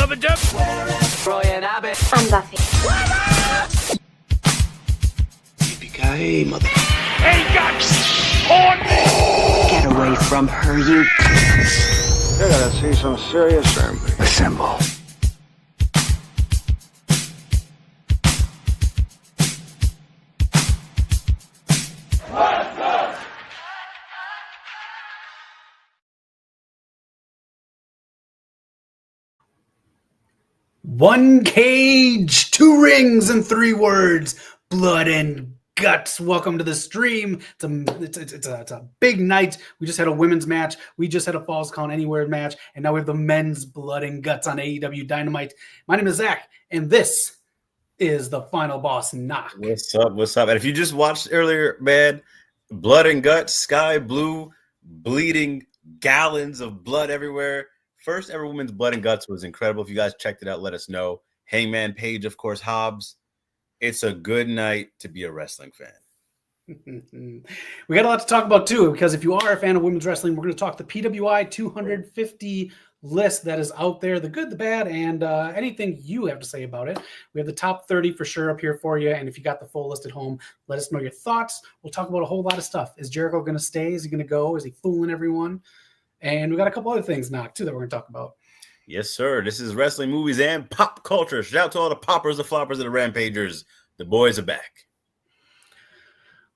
Roy and Abbott. I'm Buffy. Yippee-ki-yay, mother... Ain't got on me! Get away from her, you... You're gonna see some serious... Assemble. One cage, 2 rings, and 3 words: blood and guts. Welcome to the stream. It's a big night. We just had a women's match. We just had a Falls Count Anywhere match, and now we have the men's blood and guts on AEW Dynamite. My name is Zach, and this is the final boss, Knock. What's up? What's up? And if you just watched earlier, man, blood and guts, sky blue, bleeding, gallons of blood everywhere. First ever women's blood and guts was incredible. If you guys checked it out, let us know. Hangman Page, of course, Hobbs. It's a good night to be a wrestling fan. We got a lot to talk about, too, because if you are a fan of women's wrestling, we're going to talk the PWI 250 list that is out there, the good, the bad, and anything you have to say about it. We have the top 30 for sure up here for you, and if you got the full list at home, let us know your thoughts. We'll talk about a whole lot of stuff. Is Jericho going to stay? Is he going to go? Is he fooling everyone? And we got a couple other things, Knock, too, that we're going to talk about. Yes, sir. This is wrestling, movies, and pop culture. Shout out to all the poppers, the floppers, and the rampagers. The boys are back.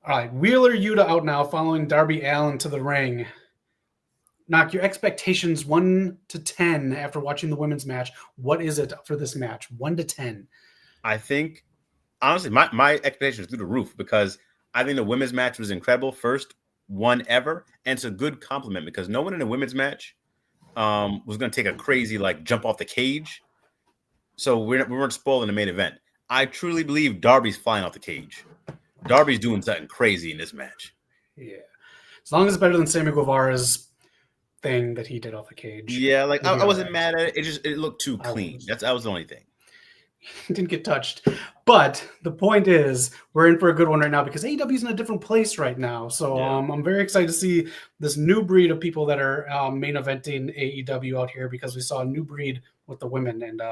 All right, Wheeler Yuta out now following Darby Allin to the ring. Knock, your expectations 1 to 10 after watching the women's match. What is it for this match? 1 to 10. I think, honestly, my expectations through the roof because I think the women's match was incredible. First one ever, and it's a good compliment because no one in a women's match was going to take a crazy jump off the cage. So we weren't spoiling the main event. I truly believe Darby's flying off the cage. Darby's doing something crazy in this match. Yeah, as long as it's better than Sammy Guevara's thing that he did off the cage. Yeah, I wasn't mad at it. It looked too clean. That was the only thing. Didn't get touched. But the point is, we're in for a good one right now because AEW's in a different place right now. So I'm very excited to see this new breed of people that are main eventing AEW out here because we saw a new breed with the women. And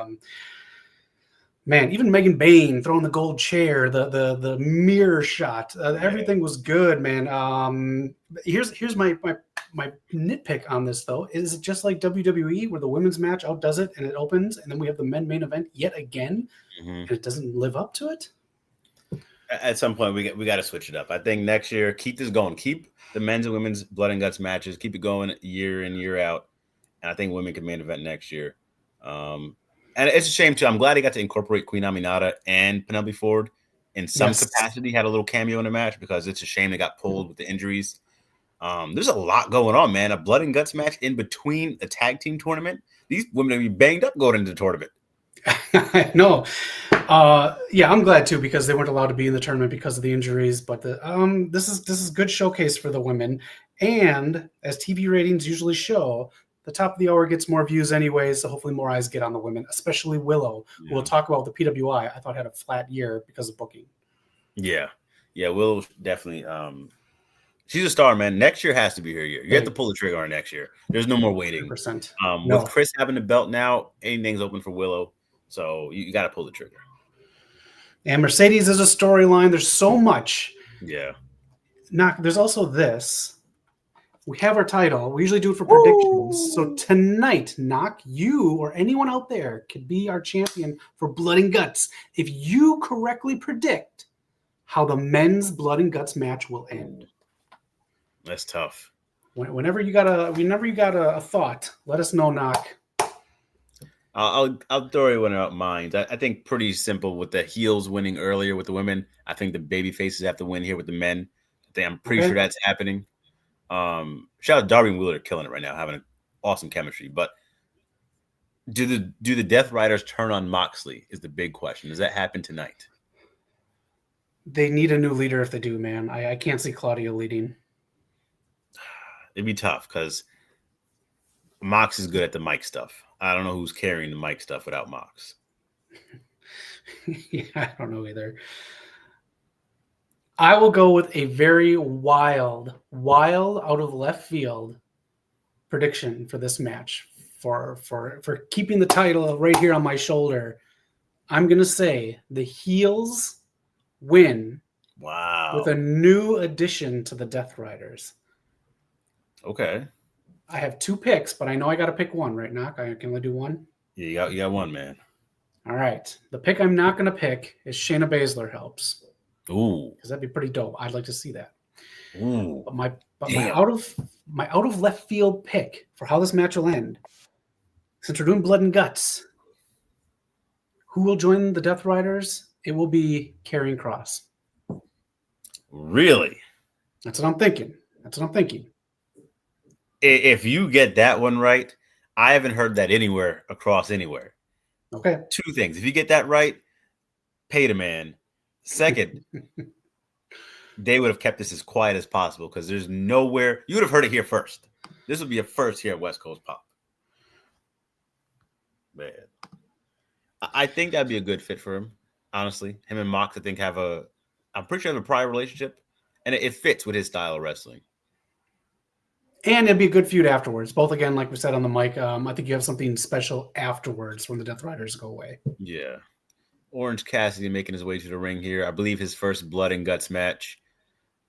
man, even Megan Bain throwing the gold chair, the mirror shot, everything was good, man. Here's my nitpick on this, though. Is it just like WWE where the women's match outdoes it and it opens and then we have the men main event yet again and it doesn't live up to it? At some point, we got to switch it up. I think next year, keep this going. Keep the men's and women's blood and guts matches. Keep it going year in, year out. And I think women can main event next year. And it's a shame, too. I'm glad he got to incorporate Queen Aminata and Penelope Ford in some capacity, had a little cameo in the match because it's a shame they got pulled with the injuries. There's a lot going on, man. A blood and guts match in between a tag team tournament. These women are be banged up going into the tournament. No. Yeah, I'm glad too because they weren't allowed to be in the tournament because of the injuries. But this is good showcase for the women. And as TV ratings usually show, the top of the hour gets more views anyway, so hopefully more eyes get on the women, especially Willow. Yeah. We'll talk about the PWI. I thought had a flat year because of booking. Yeah, Willow definitely. She's a star, man. Next year has to be her year. You have to pull the trigger on her next year. There's no more waiting. 100%. With Chris having the belt now, anything's open for Willow. So you got to pull the trigger. And Mercedes is a storyline. There's so much. Yeah. Knock. There's also this. We have our title. We usually do it for predictions. Ooh. So tonight, Knock, you or anyone out there could be our champion for Blood and Guts if you correctly predict how the men's Blood and Guts match will end. That's tough. Whenever you got a thought, let us know, Knock. I'll throw you one out mine. I think pretty simple with the heels winning earlier with the women. I think the baby faces have to win here with the men. I'm pretty sure that's happening. Shout out Darby and Wheeler killing it right now, having an awesome chemistry. But do the Death Riders turn on Moxley is the big question. Does that happen tonight? They need a new leader if they do, man. I can't see Claudio leading. It'd be tough because Mox is good at the mic stuff. I don't know who's carrying the mic stuff without Mox. Yeah, I don't know either. I will go with a very wild out of left field prediction for this match. for keeping the title right here on my shoulder, I'm gonna say the heels win Wow. with a new addition to the Death Riders. Okay. I have 2 picks, but I know I got to pick one, right, Knock? I can only do one. Yeah, you got one, man. All right. The pick I'm not going to pick is Shayna Baszler helps. Ooh. Because that'd be pretty dope. I'd like to see that. Ooh. But my out of left field pick for how this match will end, since we're doing blood and guts, who will join the Death Riders? It will be Karrion Kross. Really? That's what I'm thinking. If you get that one right, I haven't heard that anywhere across anywhere. Okay. 2 things. If you get that right, pay the man. Second, they would have kept this as quiet as possible because there's nowhere. You would have heard it here first. This would be a first here at West Coast Pop. Man. I think that'd be a good fit for him, honestly. Him and Mox, I think, I'm pretty sure have a prior relationship, and it fits with his style of wrestling. And it'd be a good feud afterwards. Both, again, like we said on the mic, I think you have something special afterwards when the Death Riders go away. Yeah. Orange Cassidy making his way to the ring here. I believe his first blood and guts match.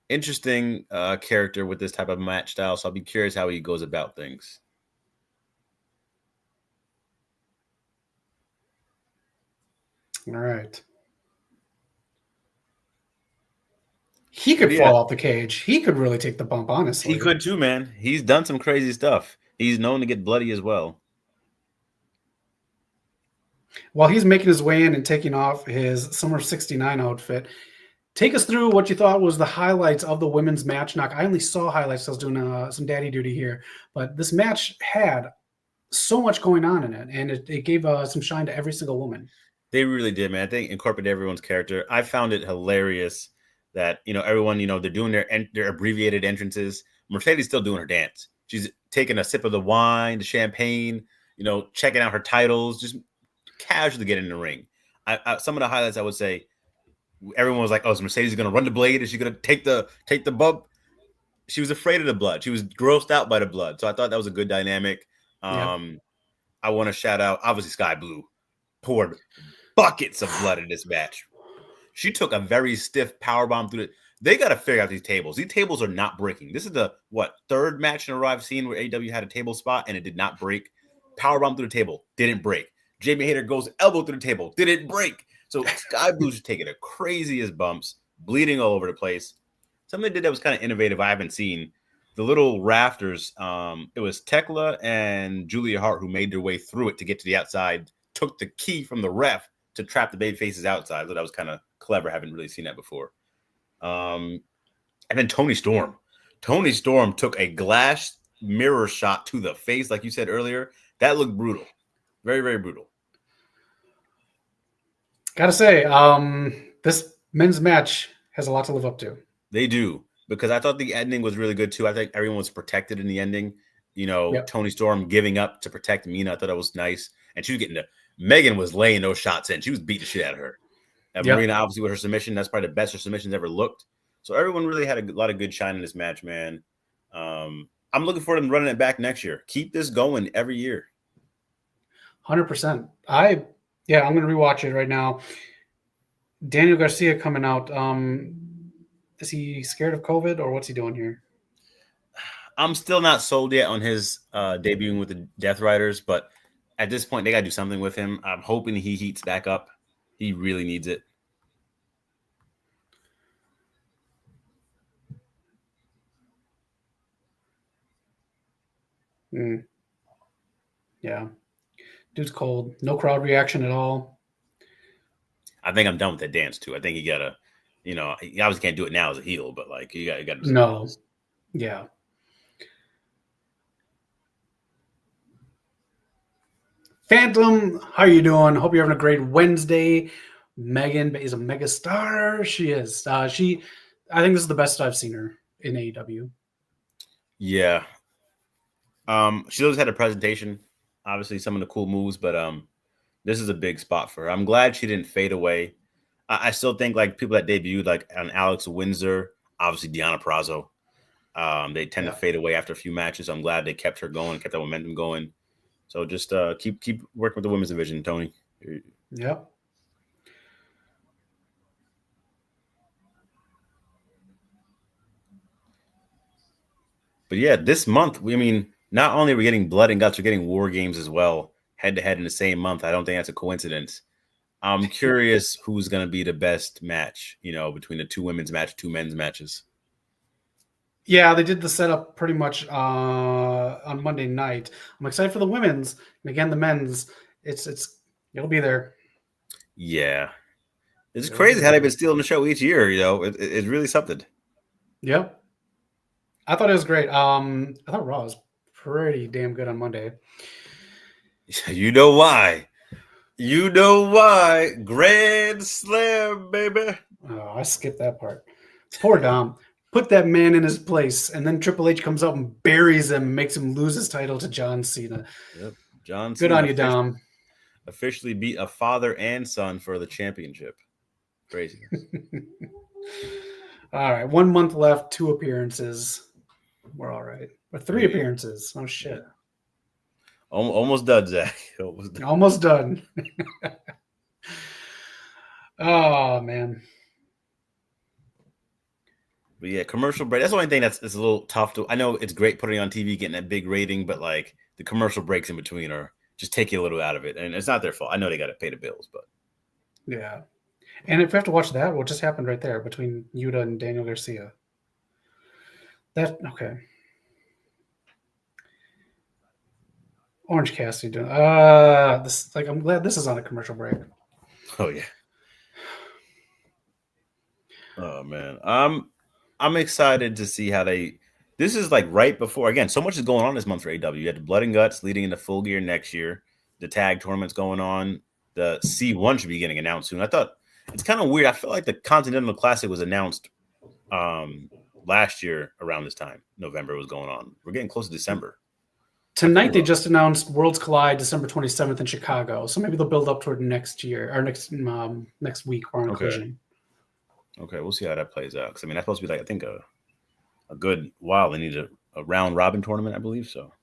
Interesting character with this type of match style, so I'll be curious how he goes about things. All right. He could fall off the cage. He could really take the bump, honestly. He could too, man. He's done some crazy stuff. He's known to get bloody as well. While he's making his way in and taking off his Summer 69 outfit, take us through what you thought was the highlights of the women's match. Knock. I only saw highlights. I was doing some daddy duty here. But this match had so much going on in it, and it gave some shine to every single woman. They really did, man. I think incorporated everyone's character. I found it hilarious that, everyone, they're doing their abbreviated entrances. Mercedes still doing her dance. She's taking a sip of the wine, the champagne, checking out her titles, just casually getting in the ring. Some of the highlights I would say, everyone was like, "Oh, is Mercedes going to run the blade? Is she going to take the bump?" She was afraid of the blood. She was grossed out by the blood. So I thought that was a good dynamic. I want to shout out, obviously, Sky Blue poured buckets of blood in this match. She took a very stiff powerbomb through it. They got to figure out these tables. These tables are not breaking. This is the, third match in a row I've seen where AEW had a table spot and it did not break. Powerbomb through the table, didn't break. Jamie Hayter goes elbow through the table, didn't break. So Sky Blue's just taking the craziest bumps, bleeding all over the place. Something they did that was kind of innovative I haven't seen. The little rafters, it was Tekla and Julia Hart who made their way through it to get to the outside, took the key from the ref to trap the baby faces outside. So that was kind of clever. Haven't really seen that before. And then Toni Storm. Toni Storm took a glass mirror shot to the face, like you said earlier. That looked brutal. Very, very brutal. Gotta say, this men's match has a lot to live up to. They do, because I thought the ending was really good too. I think everyone was protected in the ending. Toni Storm giving up to protect Mina. I thought that was nice. And she was getting Megan was laying those shots in. She was beating the shit out of her. And Marina, obviously, with her submission, that's probably the best her submission's ever looked. So everyone really had a lot of good shine in this match, man. I'm looking forward to them running it back next year. Keep this going every year. 100%. I'm going to rewatch it right now. Daniel Garcia coming out. Is he scared of COVID or what's he doing here? I'm still not sold yet on his debuting with the Death Riders, but at this point, they got to do something with him. I'm hoping he heats back up. He really needs it. Yeah. Dude's cold. No crowd reaction at all. I think I'm done with that dance, too. I think you got to, he obviously can't do it now as a heel, but, you got to do something else. Yeah. Phantom, how you doing? Hope you're having a great Wednesday. Megan is a mega star. She is. I think this is the best I've seen her in AEW. Yeah. She always had a presentation. Obviously, some of the cool moves, but this is a big spot for her. I'm glad she didn't fade away. I still think people that debuted, on Alex Windsor, obviously Deonna Purrazzo, they tend to fade away after a few matches. So I'm glad they kept her going, kept that momentum going. So just keep working with the women's division, Tony. Yep. But yeah, this month, not only are we getting blood and guts, we're getting war games as well, head to head in the same month. I don't think that's a coincidence. I'm curious who's going to be the best match, between the two women's match, two men's matches. Yeah, they did the setup pretty much on Monday night. I'm excited for the women's, and again the men's. It'll be there. Yeah, it's crazy how they've been stealing the show each year. It's really something. Yep. I thought it was great. I thought Raw was pretty damn good on Monday. You know why? Grand Slam, baby. Oh, I skipped that part. Poor Dom. Put that man in his place, and then Triple H comes up and buries him, makes him lose his title to John Cena. Yep, John Good Cena on you, Dom. Officially beat a father and son for the championship. Crazy. All right, 1 month left, 2 appearances. We're all right. But 3 appearances. Oh, shit. Yeah. Almost done, Zach. Almost done. Oh, man. But yeah, commercial break. That's the only thing that's a little tough to. I know it's great putting it on TV, getting that big rating, but like the commercial breaks in between are just take you a little out of it, and it's not their fault. I know they got to pay the bills, but yeah. And if you have to watch that, what just happened right there between Yuta and Daniel Garcia? Okay. Orange Cassidy doing I'm glad this is on a commercial break. Oh yeah. Oh man. I'm excited to see how this is like right before, again, so much is going on this month for AEW. You had the Blood and Guts leading into Full Gear next year. The tag tournament's going on. The C1 should be getting announced soon. I thought it's kind of weird. I feel like the Continental Classic was announced last year around this time. November was going on. We're getting close to December. Tonight they just announced Worlds Collide December 27th in Chicago. So maybe they'll build up toward next year or next week or on Collision. Okay, we'll see how that plays out. Because that's supposed to be like, I think a good while. They need a round robin tournament, I believe so.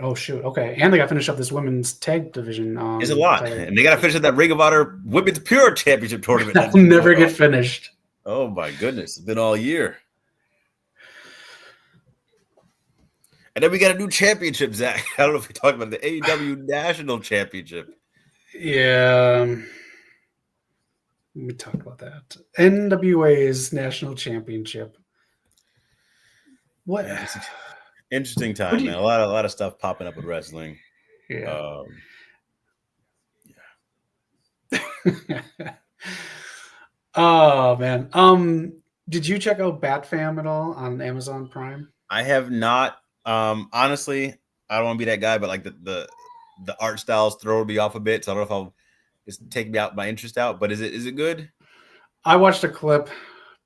Oh shoot! Okay, and they got to finish up this women's tag division. It's a lot, and they got to finish up that Ring of Honor Women's Pure Championship tournament. That'll never get finished. Oh my goodness, it's been all year. And then we got a new championship, Zach. I don't know if we talked about the AEW National Championship. Yeah. Let me talk about that. NWA's National Championship. What? Yeah, interesting time, man. A lot of stuff popping up with wrestling. Yeah. Oh man. Did you check out Bat Fam at all on Amazon Prime? I have not. Honestly, I don't want to be that guy, but like the art styles throw me off a bit. So I don't know if I'll just take my interest out. But is it good? I watched a clip,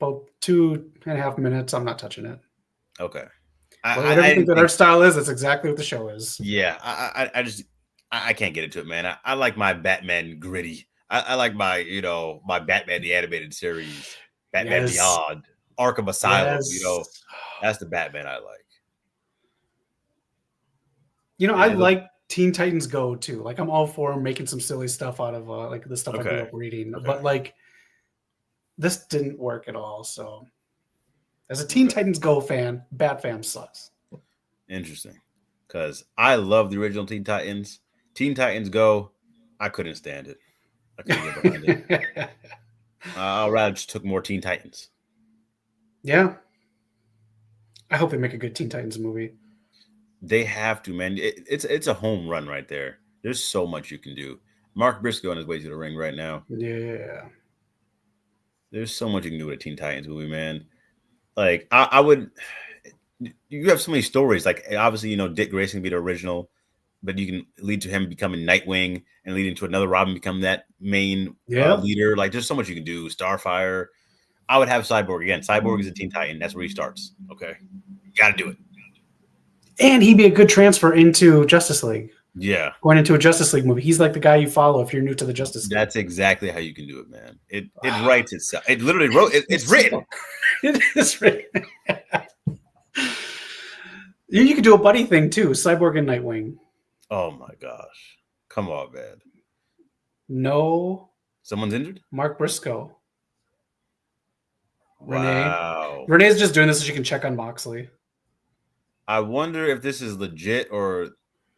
about 2.5 minutes. I'm not touching it. Okay. Whatever you think that art style is, that's exactly what the show is. Yeah, I can't get into it, man. I like my Batman gritty. I like my Batman the animated series, Batman Beyond, Arkham Asylum. Yes. That's the Batman I like. I like Teen Titans Go too. Like I'm all for making some silly stuff out of like the stuff I grew up reading, but like this didn't work at all. So as a Teen Titans Go fan, Bat Fam sucks. Interesting, because I love the original Teen Titans. Teen Titans Go, I couldn't stand it. I couldn't get behind it. I'd rather just took more Teen Titans. Yeah, I hope they make a good Teen Titans movie. They have to, man. It's a home run right there. There's so much you can do. Mark Briscoe on his way to the ring right now. Yeah. There's so much you can do with a Teen Titans movie, man. Like, I would... You have so many stories. Like, obviously, Dick Grayson can be the original, but you can lead to him becoming Nightwing and leading to another Robin become that main leader. Like, there's so much you can do. Starfire. I would have Cyborg again. Cyborg is a Teen Titan. That's where he starts. Okay? You got to do it. And he'd be a good transfer into Justice League. Yeah. Going into a Justice League movie. He's like the guy you follow if you're new to the Justice League. That's exactly how you can do it, man. It writes itself. It literally wrote it. It's written. It is written. You could do a buddy thing too. Cyborg and Nightwing. Oh my gosh. Come on, man. No, Someone's injured? Mark Briscoe. Wow. Renee's just doing this so she can check on Moxley. I wonder if this is legit or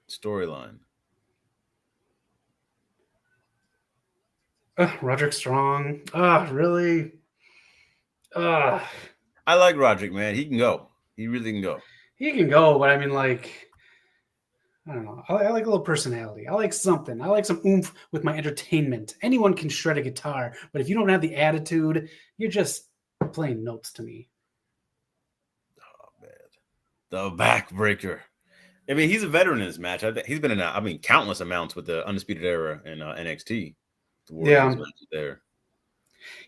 storyline. Roderick Strong. Really? I like Roderick, man. He can go. He really can go. He can go, but I mean, like, I don't know. I like a little personality. I like something. I like some oomph with my entertainment. Anyone can shred a guitar, but if you don't have the attitude, you're just playing notes to me. Oh man, the backbreaker. I mean, he's a veteran in this match. He's been in, countless amounts with the Undisputed Era and NXT. Yeah, there.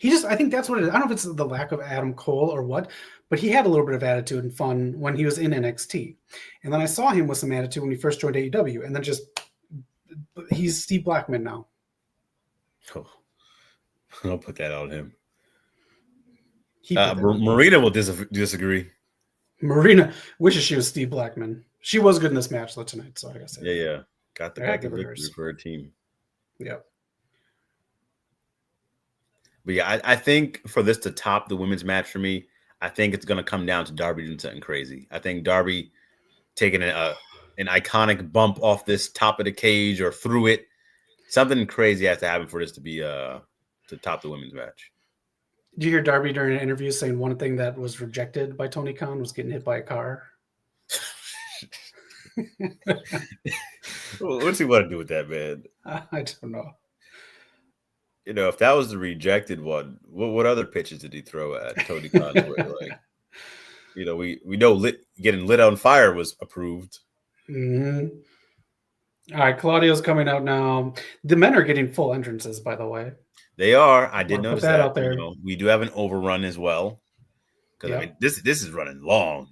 I think that's what it is. I don't know if it's the lack of Adam Cole or what, but he had a little bit of attitude and fun when he was in NXT. And then I saw him with some attitude when he first joined AEW, and then he's Steve Blackman now. Oh, I'll put that on him. On Marina will disagree. Marina wishes she was Steve Blackman. She was good in this match though tonight, so I guess. Yeah. Got the victory for her team. Yep. But yeah, I think for this to top the women's match for me, I think it's going to come down to Darby doing something crazy. I think Darby taking an iconic bump off this top of the cage or through it. Something crazy has to happen for this to be to top the women's match. Did you hear Darby during an interview saying one thing that was rejected by Tony Khan was getting hit by a car? What's he want to do with that, man? I don't know. If that was the rejected one, what other pitches did he throw at Tony Khan's way? Like, we know getting lit on fire was approved. Mm-hmm. All right, Claudio's coming out now. The men are getting full entrances, by the way. They are. I did notice that out there. We do have an overrun as well. Because this is running long.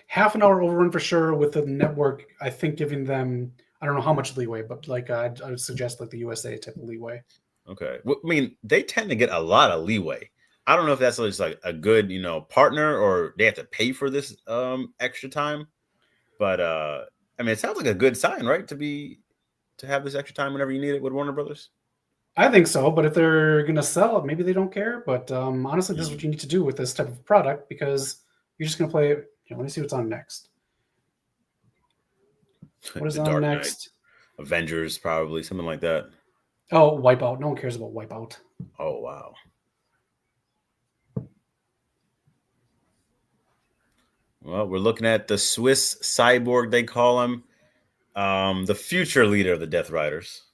Half an hour overrun for sure, with the network, I think, giving them, I don't know how much leeway, but like I would suggest like the USA type of leeway. Okay. Well, I mean, they tend to get a lot of leeway. I don't know if that's just like a good, partner, or they have to pay for this extra time. But it sounds like a good sign, right? To have this extra time whenever you need it with Warner Brothers. I think so, but if they're going to sell it, maybe they don't care. But honestly, this is what you need to do with this type of product, because you're just going to play. Let me see what's on next. What is on next? Knight. Avengers, probably something like that. Oh, Wipeout. No one cares about Wipeout. Oh, wow. Well, we're looking at the Swiss Cyborg, they call him. The future leader of the Death Riders.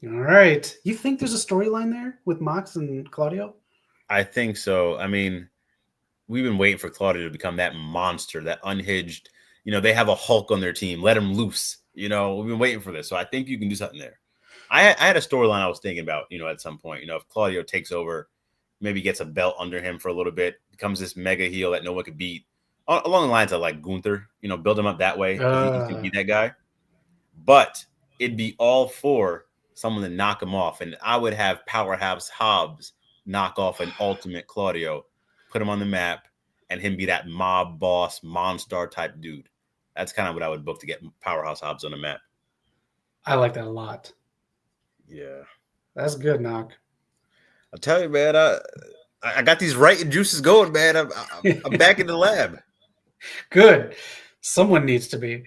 All right. You think there's a storyline there with Mox and Claudio? I think so. I mean, we've been waiting for Claudio to become that monster, that unhinged. They have a Hulk on their team. Let him loose. We've been waiting for this. So I think you can do something there. I had a storyline I was thinking about, at some point. If Claudio takes over, maybe gets a belt under him for a little bit, becomes this mega heel that no one could beat. Along the lines of like Gunther, build him up that way. He can be that guy. But it'd be all for someone to knock him off. And I would have Powerhouse Hobbs knock off an ultimate Claudio, put him on the map, and him be that mob boss, monster type dude. That's kind of what I would book to get Powerhouse Hobbs on the map. I like that a lot. Yeah. That's good, Knock. I'll tell you, man, I got these writing juices going, man. I'm back in the lab. Good. Someone needs to be.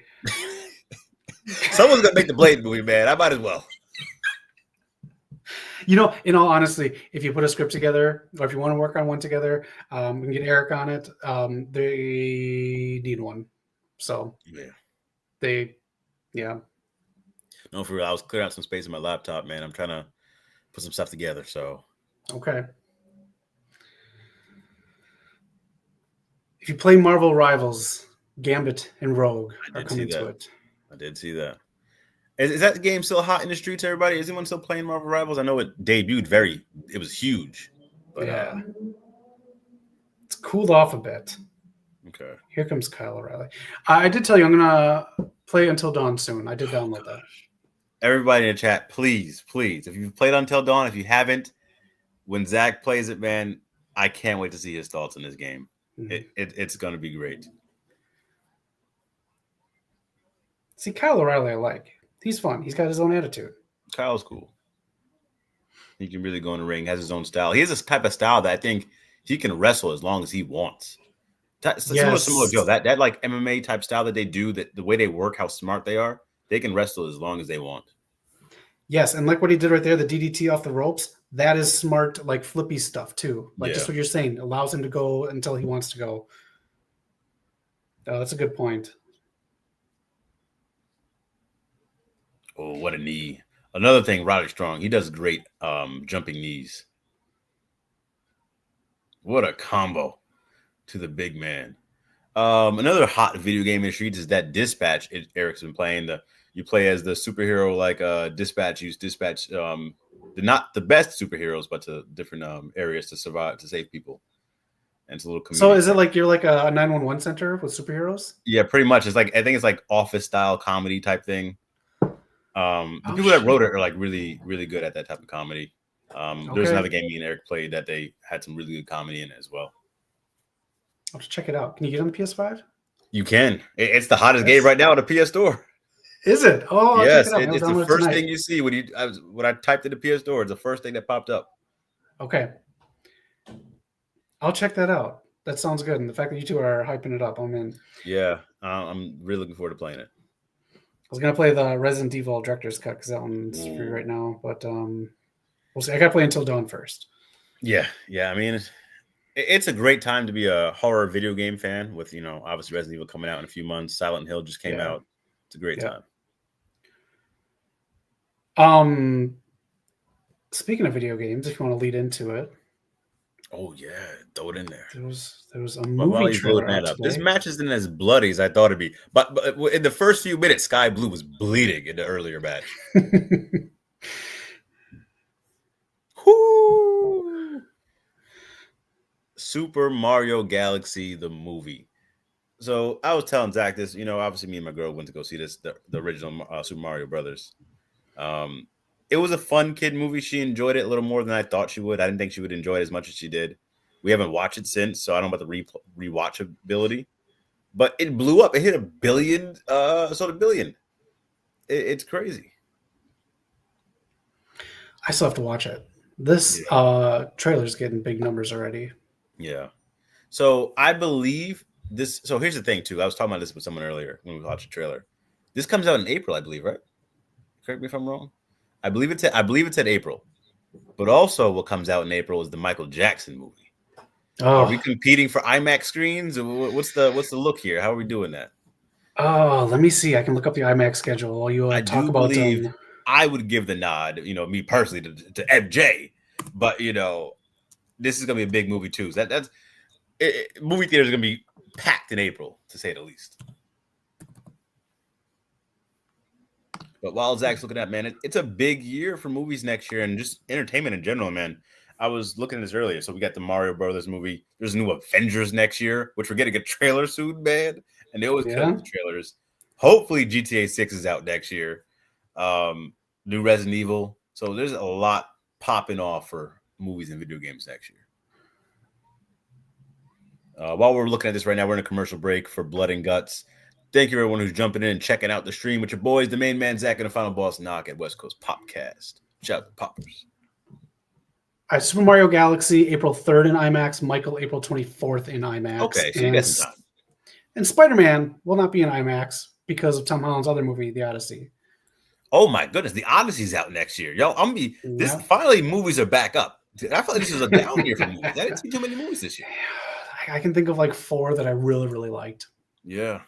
Someone's going to make the Blade movie, man. I might as well. In all honesty, if you put a script together, or if you want to work on one together, we can get Eric on it. They need one. So, yeah. No, for real. I was clearing out some space in my laptop, man. I'm trying to put some stuff together, so. Okay. If you play Marvel Rivals, Gambit and Rogue are coming to it. I did see that. Is that game still hot in the streets, everybody? Is anyone still playing Marvel Rivals? I know it debuted it was huge. But, yeah. It's cooled off a bit. Okay. Here comes Kyle O'Reilly. I did tell you I'm going to play Until Dawn soon. I did download that. Everybody in the chat, please. If you've played Until Dawn, if you haven't, when Zach plays it, man, I can't wait to see his thoughts on this game. Mm-hmm. It's going to be great. See, Kyle O'Reilly, I like. He's fun. He's got his own attitude. Kyle's cool. He can really go in the ring, has his own style. He has this type of style that I think he can wrestle as long as he wants. Similar to Samoa Joe, that like MMA type style that they do, that the way they work, how smart they are, they can wrestle as long as they want. Yes, and like what he did right there, the DDT off the ropes, that is smart, like flippy stuff too. Like just what you're saying, allows him to go until he wants to go. Oh, that's a good point. Oh, what a knee. Another thing, Roderick Strong, he does great jumping knees. What a combo to the big man. Another hot video game in the streets is that Dispatch Eric's been playing. You play as the superhero like Dispatch. Use Dispatch, not the best superheroes, but to different areas to survive, to save people. And it's a little. So is it like you're like a 911 center with superheroes? Yeah, pretty much. It's like I think it's like office style comedy type thing. The people that wrote it are like really, really good at that type of comedy. There's another game me and Eric played that they had some really good comedy in it as well. I'll have to check it out. Can you get on the PS5? You can. It's the hottest game right now on the PS Store. Is it? Oh, I'll yes. check it out. It's the first thing you see when I typed in the PS Store. It's the first thing that popped up. Okay. I'll check that out. That sounds good. And the fact that you two are hyping it up, I'm in. Yeah. I'm really looking forward to playing it. I was going to play the Resident Evil Director's Cut because that one's free right now. But we'll see. I got to play Until Dawn first. Yeah. I mean, it's a great time to be a horror video game fan with, obviously Resident Evil coming out in a few months. Silent Hill just came out. It's a great time. Speaking of video games, if you want to lead into it. Oh yeah, throw it in there. There was a movie trailer out today. This match isn't as bloody as I thought it'd be. But in the first few minutes, Sky Blue was bleeding in the earlier match. Super Mario Galaxy, the movie. So I was telling Zach this, obviously me and my girl went to go see this, the original Super Mario Brothers. It was a fun kid movie. She enjoyed it a little more than I thought she would. I didn't think she would enjoy it as much as she did. We haven't watched it since, so I don't know about the rewatchability. But it blew up. It hit 1 billion, billion. It's crazy. I still have to watch it. This trailer's getting big numbers already. Yeah. So I believe this. So here's the thing, too. I was talking about this with someone earlier when we watched the trailer. This comes out in April, I believe, right? Correct me if I'm wrong. I believe it's in April. But also what comes out in April is the Michael Jackson movie. Oh. Are we competing for IMAX screens? What's the look here? How are we doing that? Oh, let me see. I can look up the IMAX schedule while you talk about them. I would give the nod, me personally, to MJ. But, this is going to be a big movie, too. So movie theaters are going to be packed in April, to say the least. But while Zach's looking at, man, it's a big year for movies next year and just entertainment in general, man. I was looking at this earlier. So we got the Mario Brothers movie. There's new Avengers next year, which we're getting a trailer soon, man. And they always cut the trailers. Hopefully GTA 6 is out next year. New Resident Evil. So there's a lot popping off for movies and video games next year. While we're looking at this right now, we're in a commercial break for Blood and Guts. Thank you, everyone who's jumping in and checking out the stream with your boys, the main man, Zach, and the final boss, Knock at West Coast Popcast. Shout out to Poppers. All right, Super Mario Galaxy, April 3rd in IMAX. Michael, April 24th in IMAX. Okay, so you got some time. And Spider-Man will not be in IMAX because of Tom Holland's other movie, The Odyssey. Oh, my goodness. The Odyssey's out next year. Yo, finally, movies are back up. I felt like this was a down year for movies. I didn't see too many movies this year. I can think of like 4 that I really, really liked. Yeah.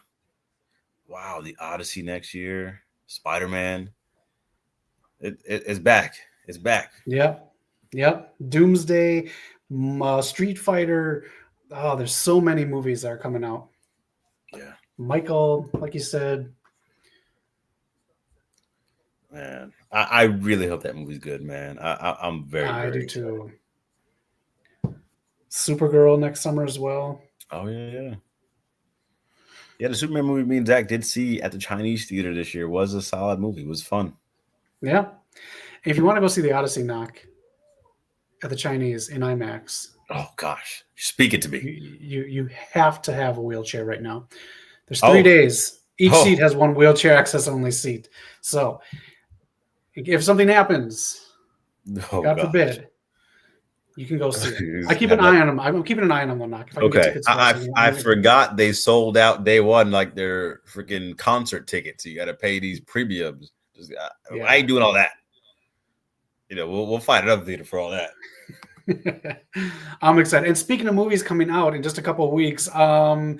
Wow, the Odyssey next year, Spider-Man. It's back. It's back. Yep. Doomsday, Street Fighter. Oh, there's so many movies that are coming out. Yeah. Michael, like you said. Man, I really hope that movie's good, man. I'm very, I very do excited. too. Supergirl next summer as well. Oh, yeah. Yeah, the Superman movie me and Zach did see at the Chinese theater this year was a solid movie. It was fun. Yeah. If you want to go see the Odyssey, Knock at the Chinese in IMAX. Oh, gosh. Speak it to me. You have to have a wheelchair right now. There's 3 days. Each seat has one wheelchair access only seat. So if something happens, God forbid, you can go see it. I keep an eye on them. I'm keeping an eye on them. Knock. If I can get tickets for us, I forgot they sold out day one like their freaking concert tickets. You got to pay these premiums. I ain't doing all that. We'll find another theater for all that. I'm excited. And speaking of movies coming out in just a couple of weeks, Zootopia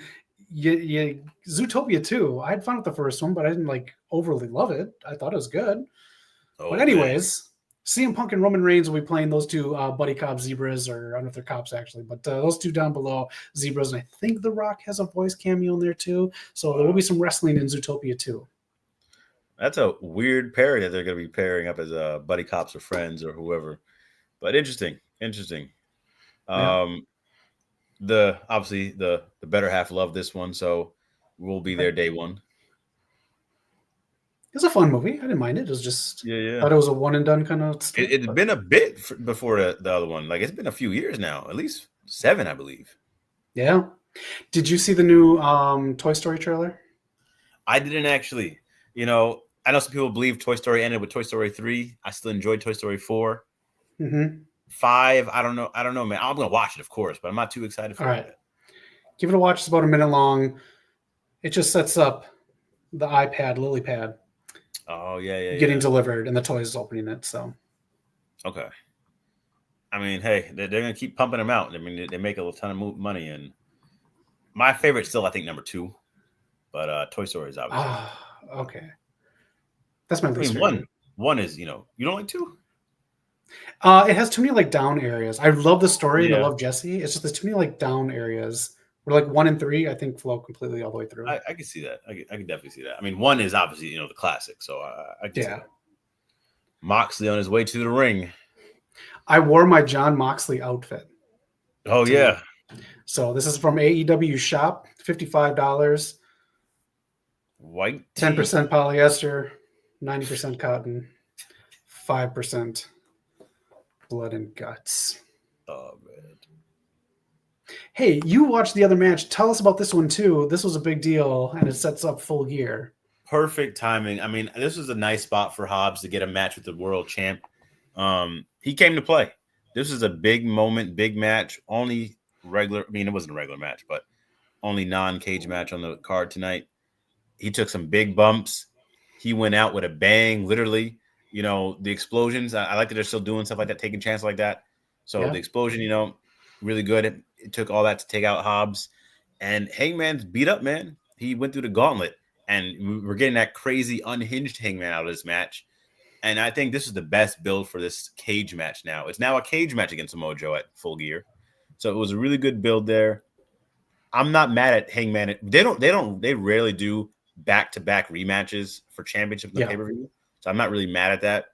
2. I had fun with the first one, but I didn't like overly love it. I thought it was good. But anyways, CM Punk and Roman Reigns will be playing those two buddy cop zebras, or I don't know if they're cops actually, but those two down below zebras. And I think The Rock has a voice cameo in there too. So there will be some wrestling in Zootopia 2. That's a weird pairing that they're going to be pairing up as buddy cops or friends or whoever. But interesting. Yeah. Obviously the better half loved this one, so we'll be there day one. It was a fun movie. I didn't mind it. It was just thought it was a one and done kind of stuff. It's been a bit before the other one. Like, it's been a few years now, at least 7, I believe. Yeah. Did you see the new Toy Story trailer? I didn't actually. I know some people believe Toy Story ended with Toy Story 3. I still enjoyed Toy Story 4. Mm-hmm. 5, I don't know, man. I'm gonna watch it, of course, but I'm not too excited for it. Give it a watch. It's about a minute long. It just sets up the iPad, lily pad. Oh yeah. Getting delivered, and the toys opening it. So, okay. I mean, hey, they're gonna keep pumping them out. I mean, they make a ton of money, and my favorite still, I think, number 2, but Toy Story is obviously. Okay. That's my least favorite. One is, you don't like 2? It has too many like down areas. I love the story and I love Jesse. It's just there's too many like down areas. Where like 1 and 3, I think, flow completely all the way through. I can see that. I can definitely see that. I mean, 1 is obviously the classic, so I can see that. Moxley on his way to the ring. I wore my John Moxley outfit. Oh yeah. So this is from AEW shop, $55. White. 10% polyester, 90% cotton, 5% blood and guts. Oh man. Hey, you watched the other match. Tell us about this one too. This was a big deal, and it sets up Full Gear. Perfect timing. I mean, this was a nice spot for Hobbs to get a match with the world champ. He came to play. This is a big moment, big match. Only regular. I mean, it wasn't a regular match, but only non-cage match on the card tonight. He took some big bumps. He went out with a bang, literally. The explosions. I like that they're still doing stuff like that, taking chances like that. So the explosion, really good. It took all that to take out Hobbs. And Hangman's beat up, man. He went through the gauntlet. And we're getting that crazy unhinged Hangman out of this match. And I think this is the best build for this cage match now. It's now a cage match against Samoa Joe at Full Gear. So it was a really good build there. I'm not mad at Hangman. They rarely do back-to-back rematches for championships in the pay-per-view. So I'm not really mad at that.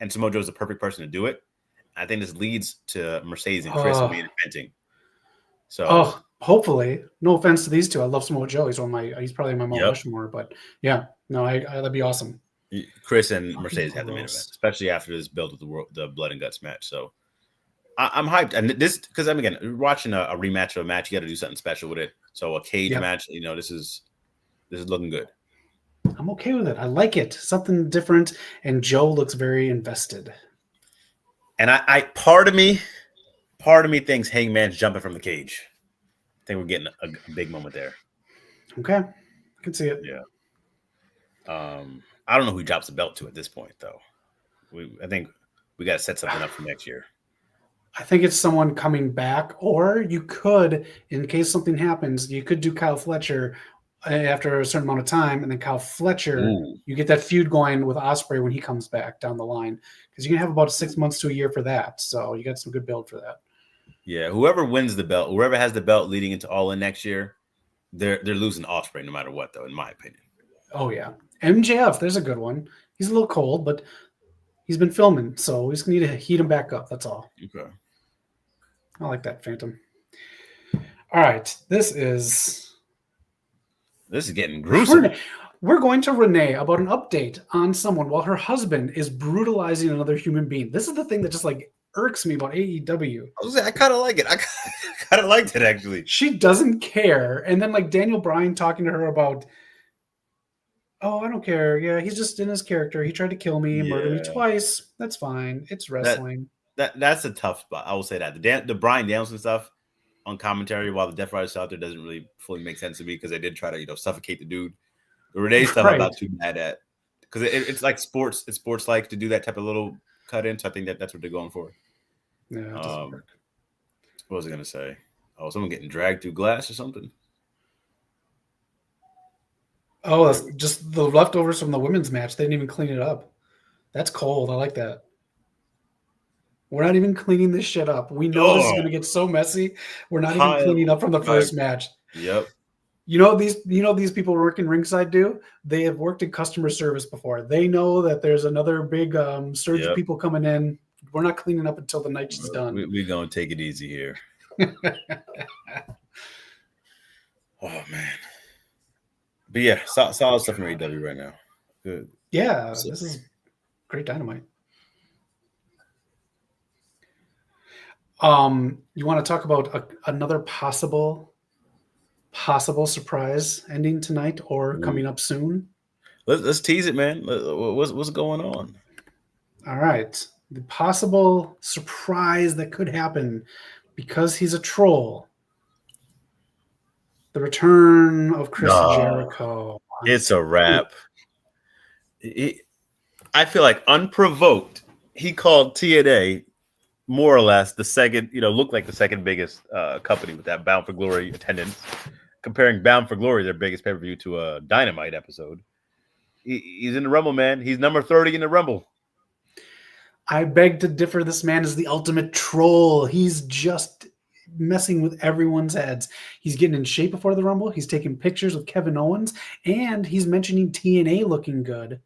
And Samoa Joe is the perfect person to do it. I think this leads to Mercedes and Chris being inventing. So hopefully. No offense to these two. I love Samoa Joe. He's probably my Mount Rushmore, but that'd be awesome. Chris and Mercedes have the main event, especially after this build with the blood and guts match. So I'm hyped. And this, because again, watching a rematch of a match, you got to do something special with it. So a cage match, this is looking good. I'm okay with it. I like it. Something different. And Joe looks very invested. And I part of me thinks Hangman's jumping from the cage. I think we're getting a big moment there. Okay. I can see it. Yeah. I don't know who he drops the belt to at this point, though. I think we got to set something up for next year. I think it's someone coming back, or you could, in case something happens, you could do Kyle Fletcher after a certain amount of time, and then Kyle Fletcher, you get that feud going with Ospreay when he comes back down the line, because you can have about 6 months to a year for that. So you got some good build for that. Yeah, whoever wins the belt, whoever has the belt leading into All In next year, they're losing Ospreay no matter what, though, in my opinion. Oh yeah, MJF, there's a good one. He's a little cold, but he's been filming, so we just need to heat him back up. That's all. Okay. I like that, Phantom. All right, this is getting gruesome. We're going to Renee about an update on someone while her husband is brutalizing another human being. This is the thing that just irks me about AEW. I kind of like it. I kind of liked it, actually. She doesn't care. And then Daniel Bryan talking to her about Oh, I don't care. Yeah, he's just in his character. He tried to kill me, murder me Yeah. twice. That's fine. It's wrestling. That's a tough spot. I will say that the Bryan Danielson stuff on commentary, while the Death Rider stuff out there doesn't really fully make sense to me because they did try to suffocate the dude. The Renee stuff I'm not too mad at because it's like sports. It's sports like to do that type of little cut in. So I think that's what they're going for. Yeah, it doesn't work. What was I gonna say? Oh, someone getting dragged through glass or something. Oh, that's just the leftovers from the women's match. They didn't even clean it up. That's cold. I like that. We're not even cleaning this shit up. We know this is going to get so messy. We're not even cleaning up from the first match. Yep. You know these people working ringside do? They have worked in customer service before. They know that there's another big surge of people coming in. We're not cleaning up until the night's done. We're going to take it easy here. Oh, man. But yeah, solid stuff from AEW right now. Good. Yeah, this is great Dynamite. You want to talk about another possible surprise ending tonight or coming up soon? Let's tease it, man. What's going on? All right. The possible surprise that could happen because he's a troll. The return of Chris Jericho. It's a wrap. I feel like unprovoked, he called TNA more or less the second, looked like the second biggest company with that Bound for Glory attendance. Comparing Bound for Glory, their biggest pay-per-view, to a Dynamite episode. He's in the Rumble, man. He's number 30 in the Rumble. I beg to differ. This man is the ultimate troll. He's just messing with everyone's heads. He's getting in shape before the Rumble. He's taking pictures with Kevin Owens, and he's mentioning TNA looking good.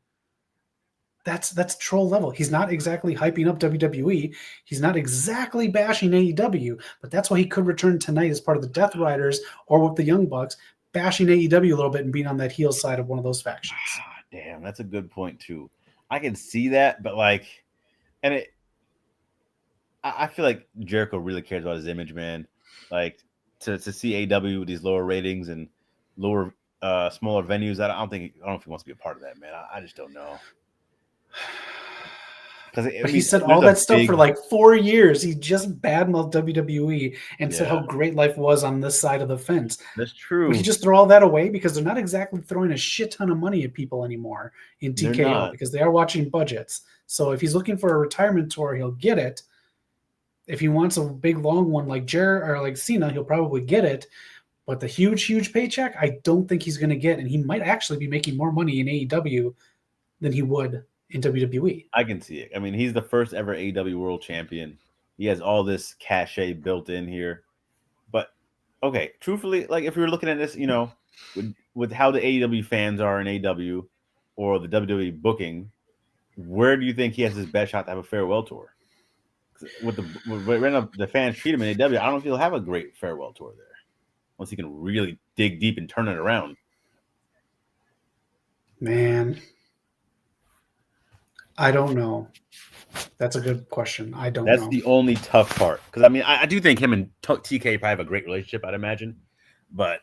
That's troll level. He's not exactly hyping up WWE. He's not exactly bashing AEW, but that's why he could return tonight as part of the Death Riders or with the Young Bucks, bashing AEW a little bit and being on that heel side of one of those factions. Damn, that's a good point too. I can see that, but I feel like Jericho really cares about his image, man. Like to see AEW with these lower ratings and lower, smaller venues. I don't know if he wants to be a part of that, man. I just don't know. But he said all that stuff for like 4 years. He just badmouthed WWE and said how great life was on this side of the fence. That's true. We could just throw all that away because they're not exactly throwing a shit ton of money at people anymore in TKO because they are watching budgets. So if he's looking for a retirement tour, he'll get it. If he wants a big long one like or like Cena, he'll probably get it. But the huge paycheck, I don't think he's going to get. And he might actually be making more money in AEW than he would in WWE. I can see it. I mean, he's the first ever AEW world champion. He has all this cachet built in here. But okay, truthfully, like if we were looking at this, with how the AEW fans are in AEW or the WWE booking, where do you think he has his best shot to have a farewell tour? With the fans treat him in AEW, I don't know if he'll have a great farewell tour there. Once he can really dig deep and turn it around. Man, I don't know. That's a good question. I don't know. That's the only tough part. Because, I mean, I do think him and TK probably have a great relationship, I'd imagine. But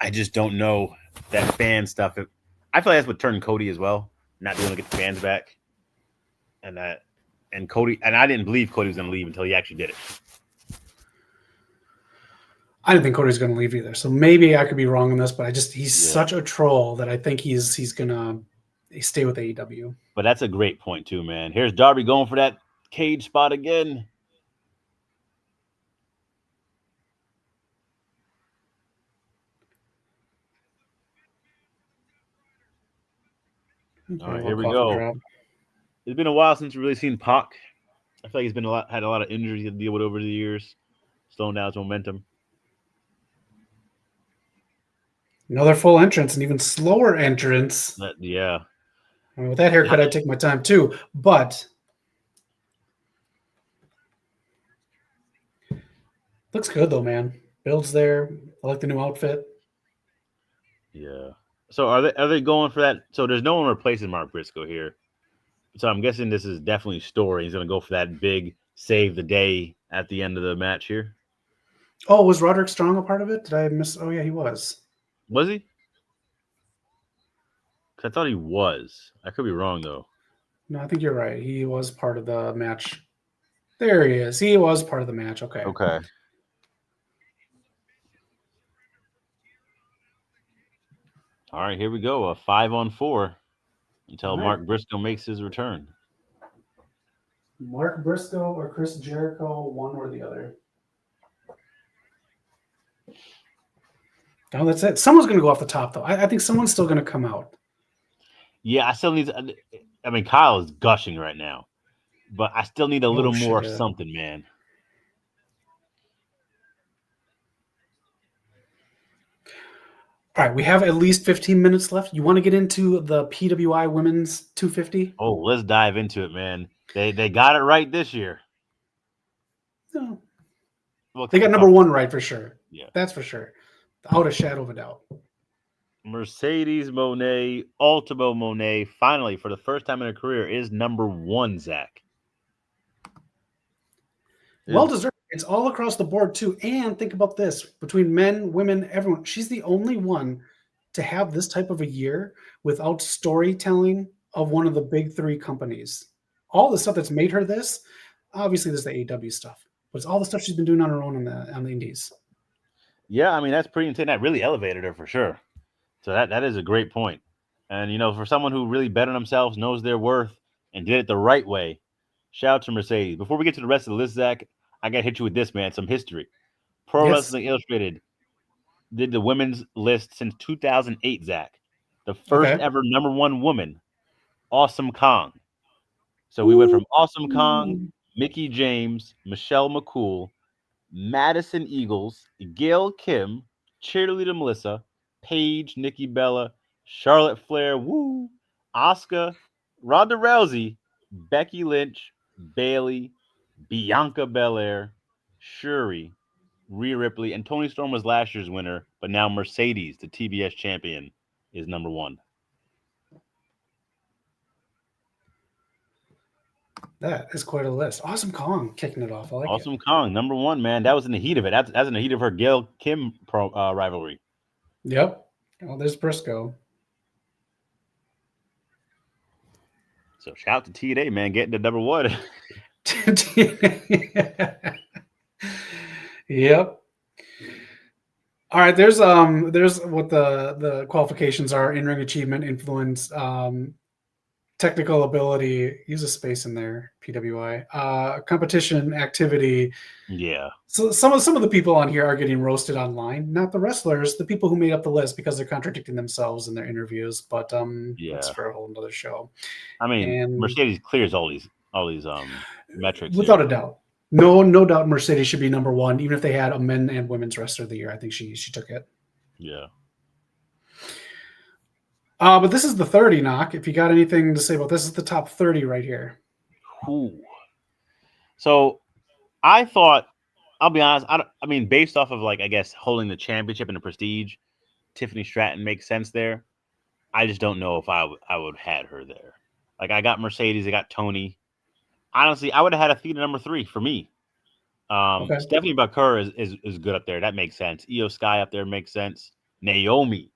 I just don't know that fan stuff. I feel like that's what turned Cody as well. Not being able to get the fans back. And Cody, and I didn't believe Cody was going to leave until he actually did it. I didn't think Cody's going to leave either. So maybe I could be wrong on this, but he's such a troll that I think he's going to stay with AEW. But that's a great point too, man. Here's Darby going for that cage spot again. All right, here we go. Drop. It's been a while since we've really seen Pac. I feel like he's had a lot of injuries to deal with over the years, slowing down his momentum. Another full entrance, an even slower entrance. Yeah. I mean, with that haircut, I'd take my time too. But looks good though, man. Build's there. I like the new outfit. Yeah. So are they going for that? So there's no one replacing Mark Briscoe here. So I'm guessing this is definitely story. He's going to go for that big save the day at the end of the match here. Oh, was Roderick Strong a part of it? Did I miss? Oh yeah, he was. Was he? 'Cause I thought he was. I could be wrong though. No, I think you're right. He was part of the match. There he is. He was part of the match. Okay. Okay. All right, here we go. A 5-on-4 until All right. Mark Briscoe makes his return. Mark Briscoe or Chris Jericho, one or the other. Oh, that's it. Someone's going to go off the top, though. I think someone's still going to come out. Yeah, I still need. I mean, Kyle is gushing right now, but I still need a little more shit. something, man. All right, we have at least 15 minutes left. You want to get into the PWI Women's 250? Oh, let's dive into it, man. They got it right this year. No. Well, They got number one right for sure. Yeah. That's for sure. Without a shadow of a doubt. Mercedes Moné, Ultimo Moné, finally, for the first time in her career, is number one, Zach. Well deserved. It's all across the board, too. And think about this. Between men, women, everyone, she's the only one to have this type of a year without storytelling of one of the big three companies. All the stuff that's made her this, obviously there's the AEW stuff, but it's all the stuff she's been doing on her own on the indies. Yeah, I mean, that's pretty insane. That really elevated her for sure. So that is a great point. And, you know, for someone who really bet on themselves, knows their worth, and did it the right way, shout out to Mercedes. Before we get to the rest of the list, Zach, I got to hit you with this, man, some history. Pro Wrestling Illustrated did the women's list since 2008, Zach. The first ever number one woman, Awesome Kong. So we went from Awesome Kong, Mickie James, Michelle McCool, Madison Eagles, Gail Kim, Cheerleader Melissa, Paige, Nikki Bella, Charlotte Flair, Asuka, Ronda Rousey, Becky Lynch, Bayley, Bianca Belair, Shuri, Rhea Ripley, and Toni Storm was last year's winner, but now Mercedes, the TBS champion, is number one. That is quite a list. Awesome Kong kicking it off. I like Awesome Kong, number one, man. That was in the heat of it. That's in the heat of her Gail Kim rivalry. Yep. Oh, there's Briscoe. So shout out to TNA, man, getting to number one. Yep. All right, there's what the qualifications are: in-ring achievement, influence, technical ability. Use a space in there. PWI, competition, activity. Yeah. So some of the people on here are getting roasted online. Not the wrestlers, the people who made up the list, because they're contradicting themselves in their interviews. But that's for a whole another show. I mean, Mercedes clears all these metrics without a doubt. No doubt Mercedes should be number one, even if they had a men and women's wrestler of the year. I think she took it. Yeah. But this is the 30 knock. If you got anything to say about this, is the top 30 right here. Ooh. So I thought, I'll be honest, I mean, based off of, like, I guess, holding the championship and the prestige, Tiffany Stratton makes sense there. I just don't know if I would have had her there. Like, I got Mercedes, I got Tony. Honestly, I would have had Athena number 3 for me. Stephanie Bakura is good up there. That makes sense. Io Sky up there makes sense. Naomi,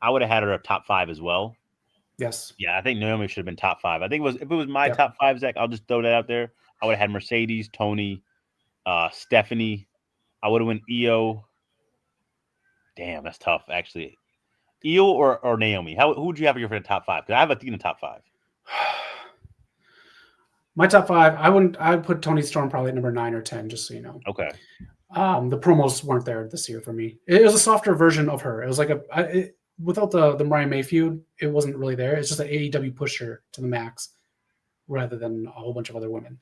I would have had her up top 5 as well. Yes. Yeah, I think Naomi should have been top 5. I think if it was my top 5, Zach, I'll just throw that out there. I would have had Mercedes, Tony, Stephanie. I would have went Io. Damn, that's tough, actually. Io or Naomi? Who would you have here for the top 5? Because I have Athena top 5. My top 5, I'd put Toni Storm probably at number 9 or 10, just so you know. Okay. The promos weren't there this year for me. It was a softer version of her. It was like without the Mariah May feud, it wasn't really there. It's just an AEW pushed her to the max rather than a whole bunch of other women.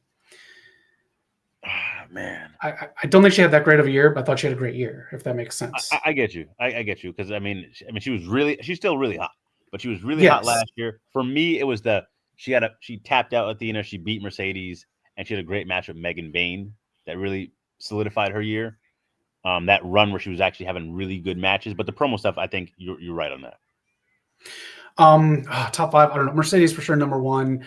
Man, I don't think she had that great of a year, but I thought she had a great year, if that makes sense. I get you. I get you, because I mean, she's still really hot, but she was really hot last year. For me, it was she tapped out Athena, she beat Mercedes, and she had a great match with Megan Bayne that really solidified her year. That run where she was actually having really good matches, but the promo stuff, I think you're right on that. Top 5, I don't know. Mercedes for sure, number 1.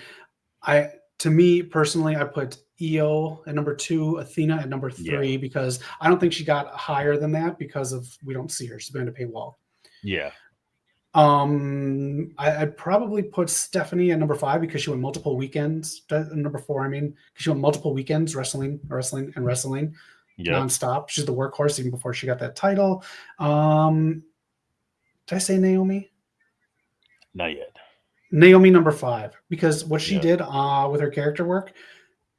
To me personally, I put Io at number 2, Athena at number 3, because I don't think she got higher than that because we don't see her. She's behind a paywall. Yeah. I'd probably put Stephanie at number 5 because she went multiple weekends. Number 4, I mean, because she went multiple weekends wrestling Yep. nonstop. She's the workhorse even before she got that title. Did I say Naomi? Not yet. Naomi number 5 because what she Yeah. did with her character work,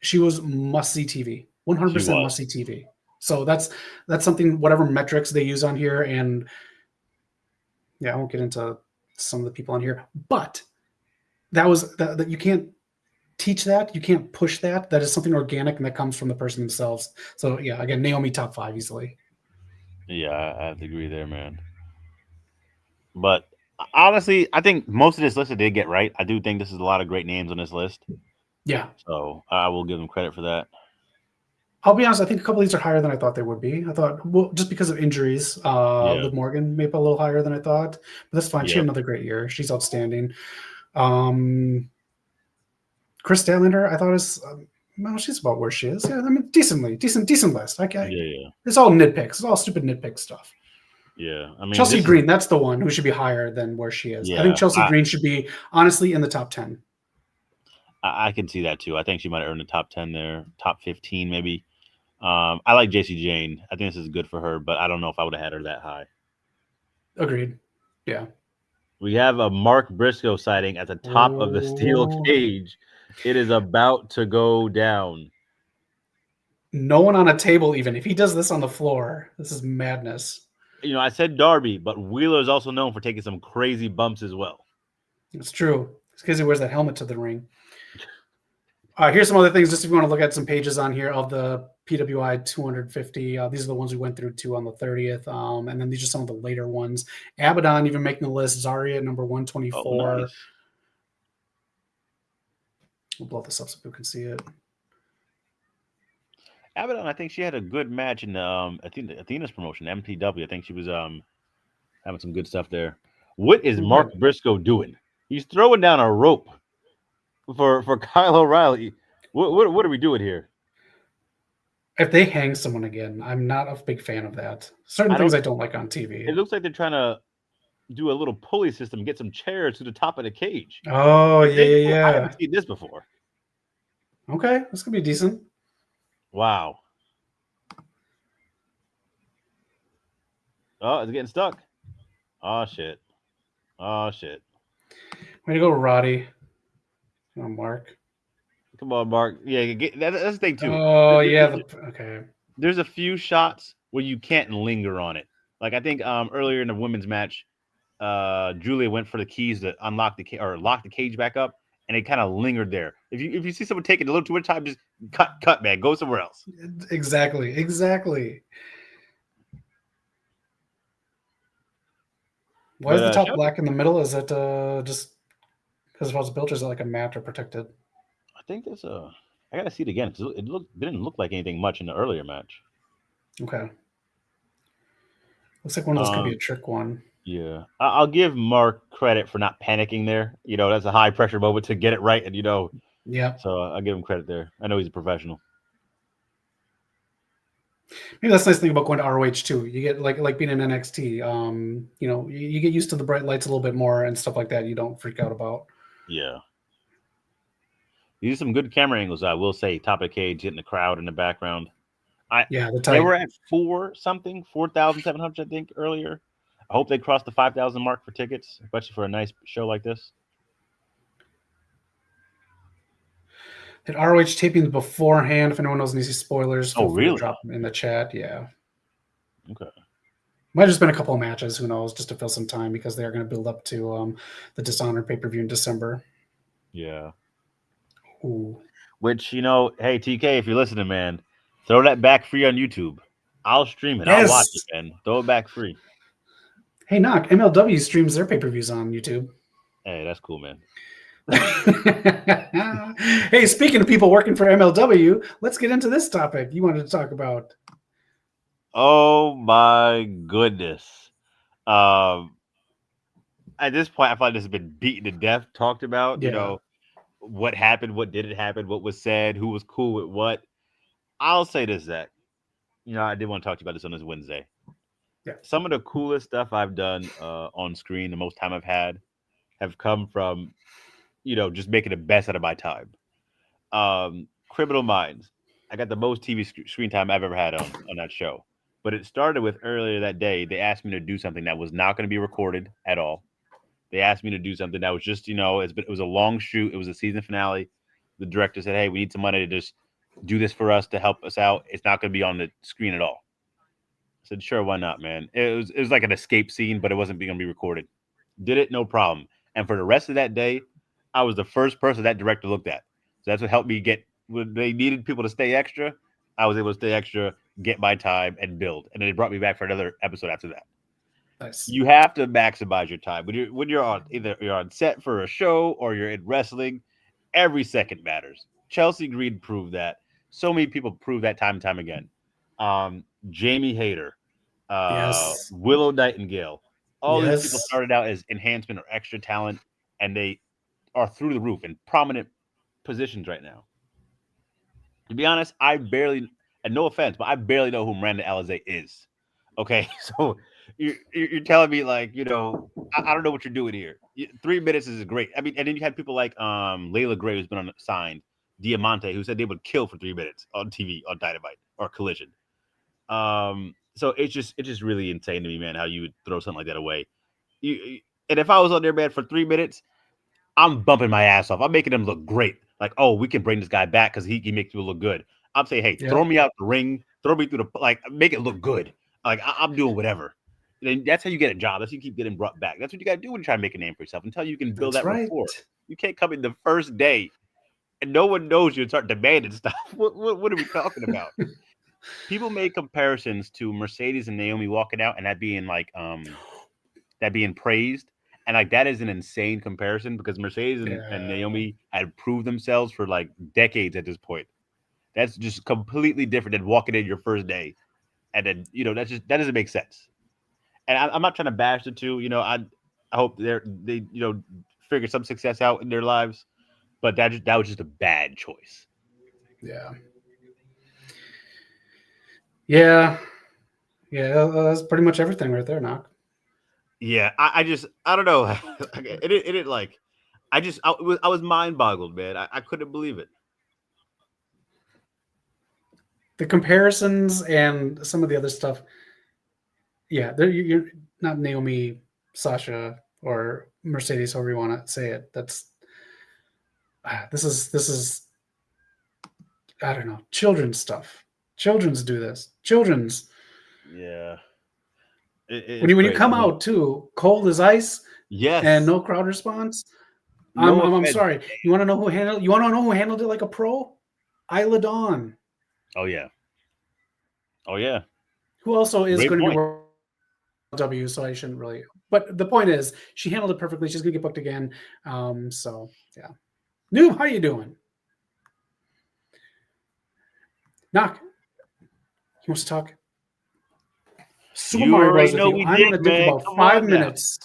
she was must see TV, 100% must see TV. So that's something. Whatever metrics they use on here, and yeah, I won't get into some of the people on here, but that was that you can't teach that, you can't push that. That is something organic and that comes from the person themselves. So yeah, again, Naomi top 5 easily. Yeah, I have to agree there, man. But honestly, I think most of this list I did get right. I do think this is a lot of great names on this list. Yeah. So I will give them credit for that. I'll be honest, I think a couple of these are higher than I thought they would be. I thought, well, just because of injuries, Liv Morgan maybe a little higher than I thought, but that's fine. She had another great year. She's outstanding. Chris Statlander, I thought is, well, she's about where she is. Yeah, I mean, decent list. It's all nitpicks. It's all stupid nitpick stuff. Yeah, I mean, Chelsea Green, that's the one who should be higher than where she is. Yeah, I think Chelsea Green should be honestly in the top 10. I can see that too. I think she might have earned the top 10 there, top 15 maybe. I like JC Jane. I think this is good for her, but I don't know if I would have had her that high. Agreed. Yeah. We have a Mark Briscoe sighting at the top of the steel cage. It is about to go down. No one on a table, even if he does this on the floor, this is madness. You know, I said Darby, but Wheeler is also known for taking some crazy bumps as well. It's true. It's because he wears that helmet to the ring. Here's some other things, just if you want to look at some pages on here of the PWI 250. These are the ones we went through to on the 30th. And then these are some of the later ones. Abaddon even making the list. Zarya number 124. Oh, nice. We'll blow this up so people can see it. Abaddon, I think she had a good match in Athena's promotion, MPW. I think she was having some good stuff there. What is Mark Briscoe doing? He's throwing down a rope for Kyle O'Reilly. What are we doing here? If they hang someone again, I'm not a big fan of that. Certain things I don't like on TV. It looks like they're trying to do a little pulley system, get some chairs to the top of the cage. Oh, yeah. I haven't seen this before. Okay, this could be decent. Wow. Oh, it's getting stuck. Oh, shit. Way to go, Roddy. Come on, Mark. Come on, Mark. Yeah, that's the thing, too. Oh, yeah. Okay. There's a few shots where you can't linger on it. Like, I think earlier in the women's match, Julia went for the keys to unlock lock the cage back up, and it kind of lingered there. If you see someone take it a little too much time, just cut, man. Go somewhere else. Exactly. Why is the top black in the middle? Is it just because if I was built, is it like a mat or protected? I think there's I gotta see it again because it didn't look like anything much in the earlier match. Okay. Looks like one of those could be a trick one. Yeah, I'll give Mark credit for not panicking there. You know, that's a high pressure moment to get it right, and yeah. So I'll give him credit there. I know he's a professional. Maybe that's the nice thing about going to ROH too. You get like being in NXT. You get used to the bright lights a little bit more and stuff like that. You don't freak out about. Yeah. These are some good camera angles, I will say. Top of the cage, getting the crowd in the background. They were at 4,700, I think, earlier. I hope they cross the 5,000 mark for tickets, especially for a nice show like this. Did ROH tapings beforehand? If anyone knows any spoilers, feel free to drop them in the chat. Yeah. Okay. Might have just been a couple of matches. Who knows? Just to fill some time because they are going to build up to the Dishonored pay-per-view in December. Yeah. Ooh. Which, hey, TK, if you're listening, man, throw that back free on YouTube. I'll stream it. Yes. I'll watch it, man. Throw it back free. Hey, Knock, MLW streams their pay-per-views on YouTube. Hey, that's cool, man. Hey, speaking of people working for MLW, let's get into this topic you wanted to talk about. Oh, my goodness. At this point, I feel like this has been beaten to death, talked about, what happened, what didn't happen, what was said, who was cool with what. I'll say this, Zach. I did want to talk to you about this on this Wednesday. some of the coolest stuff I've done on screen, the most time I've had, have come from just making the best out of my time. Criminal Minds. I got the most TV screen time I've ever had on that show. But it started with earlier that day. They asked me to do something that was not going to be recorded at all. They asked me to do something that was just, it was a long shoot. It was a season finale. The director said, "Hey, we need some money to just do this for us to help us out. It's not going to be on the screen at all." I said, "Sure, why not, man?" It was like an escape scene, but it wasn't going to be recorded. Did it, no problem. And for the rest of that day, I was the first person that director looked at. So that's what helped me get when they needed people to stay extra. I was able to stay extra, get my time, and build. And then they brought me back for another episode after that. Nice. You have to maximize your time when you're on either you're on set for a show or you're in wrestling. Every second matters. Chelsea Green proved that. So many people prove that time and time again. Jamie Hayter, Yes. Willow Nightingale. All these people Yes. started out as enhancement or extra talent, and they are through the roof in prominent positions right now. To be honest, I barely, and no offense, but I barely know who Miranda Alizé is. Okay, so you're telling me like I don't know what you're doing here. 3 minutes is great. I mean, and then you had people like Layla Gray who's been on signed, Diamante who said they would kill for 3 minutes on TV on Dynamite or Collision. So it's just really insane to me, man, how you would throw something like that away. And if I was on there, man, for 3 minutes, I'm bumping my ass off. I'm making them look great. Like, oh, we can bring this guy back because he makes people look good. I'm saying, hey, throw me out the ring, throw me through make it look good. Like I'm doing whatever. And that's how you get a job. That's how you keep getting brought back. That's what you got to do when you try to make a name for yourself. Until you can build That's that right. rapport. You can't come in the first day and no one knows you and start demanding stuff. What are we talking about? People make comparisons to Mercedes and Naomi walking out and that being that being praised. And like that is an insane comparison because Mercedes and Naomi had proved themselves for like decades at this point. That's just completely different than walking in your first day, and then that doesn't make sense. And I'm not trying to bash the two. I hope they figure some success out in their lives, but that was just a bad choice. Yeah. Yeah. Yeah. That's pretty much everything right there, Knock. Yeah, I don't know. it like I was mind boggled, man. I couldn't believe it. The comparisons and some of the other stuff. Yeah, you're not Naomi, Sasha, or Mercedes, however you want to say it. This is I don't know, children's stuff. Children's do this. Children's. Yeah. When you come out too, cold as ice. Yes. And no crowd response. No I'm sorry. You want to know who handled it like a pro? Isla Dawn. Oh yeah. Oh yeah. Who also is Great going to point. be World W, so I shouldn't really. But the point is, she handled it perfectly. She's going to get booked again. So yeah. Noob, how you doing? Knock. He wants to talk. Super Mario Bros. With you. I'm going to do for about 5 minutes.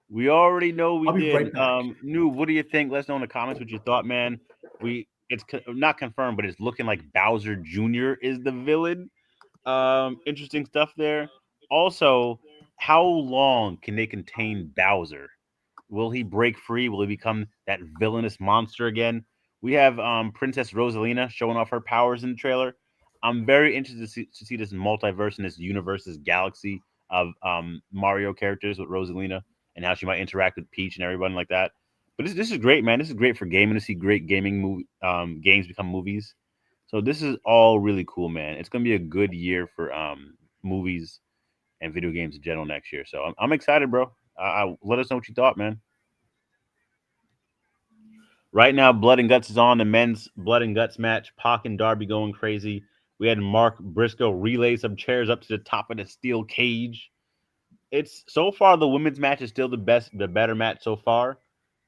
We already know we I'll be did. right back. Noob, what do you think? Let us know in the comments what you thought, man. It's not confirmed, but it's looking like Bowser Jr. is the villain. Interesting stuff there. Also, how long can they contain Bowser? Will he break free? Will he become that villainous monster again? We have Princess Rosalina showing off her powers in the trailer. I'm very interested to see this multiverse and this universe, this galaxy of Mario characters with Rosalina and how she might interact with Peach and everyone like that. But this is great, man. This is great for gaming to see great gaming games become movies. So this is all really cool, man. It's going to be a good year for movies and video games in general next year. So I'm excited, bro. Let us know what you thought, man. Right now, Blood and Guts is on. The men's Blood and Guts match. Pac and Darby going crazy. We had Mark Briscoe relay some chairs up to the top of the steel cage. It's so far the women's match is still the better match so far.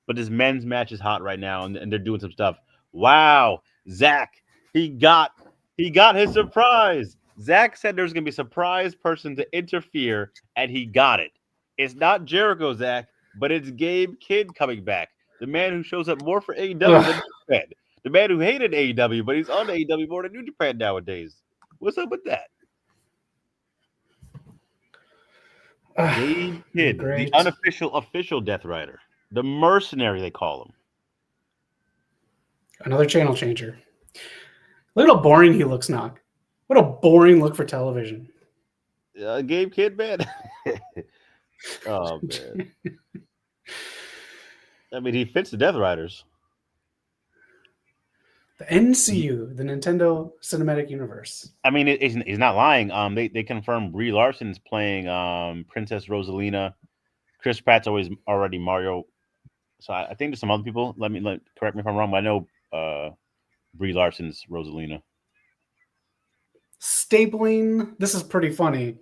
But this men's match is hot right now, and they're doing some stuff. Wow, Zach, he got his surprise. Zach said there's gonna be a surprise person to interfere, and he got it. It's not Jericho, Zach, but it's Gabe Kidd coming back. The man who shows up more for AEW than New Japan. The man who hated AEW, but he's on AEW more than New Japan nowadays. What's up with that? Gabe Kidd, the Great. unofficial official Death Rider, the mercenary they call him. Another channel changer. Look at how boring he looks, Knock. What a boring look for television. Gabe Kidd, man. Oh man. I mean, he fits the Death Riders. The NCU, the Nintendo Cinematic Universe. I mean, he's not lying. They confirmed Brie Larson's playing Princess Rosalina. Chris Pratt's already Mario. So I think there's some other people. Correct me if I'm wrong, but I know Brie Larson's Rosalina. Stapling. This is pretty funny.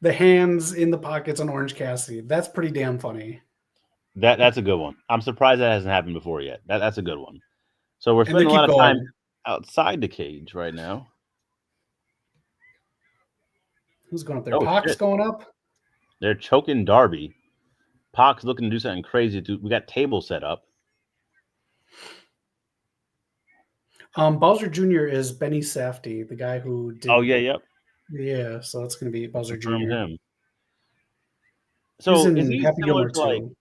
The hands in the pockets on Orange Cassidy. That's pretty damn funny. That's a good one. I'm surprised that hasn't happened before yet. That's a good one. So we're spending a lot of time outside the cage right now. Who's going up there? Pac's going up. They're choking Darby. Pac's looking to do something crazy. We got tables set up. Bowser Jr. is Benny Safdie, the guy who did. Oh yeah, yep. Yeah, so that's going to be Bowser Jr. Him. So is he Happy similar Gilmore to like?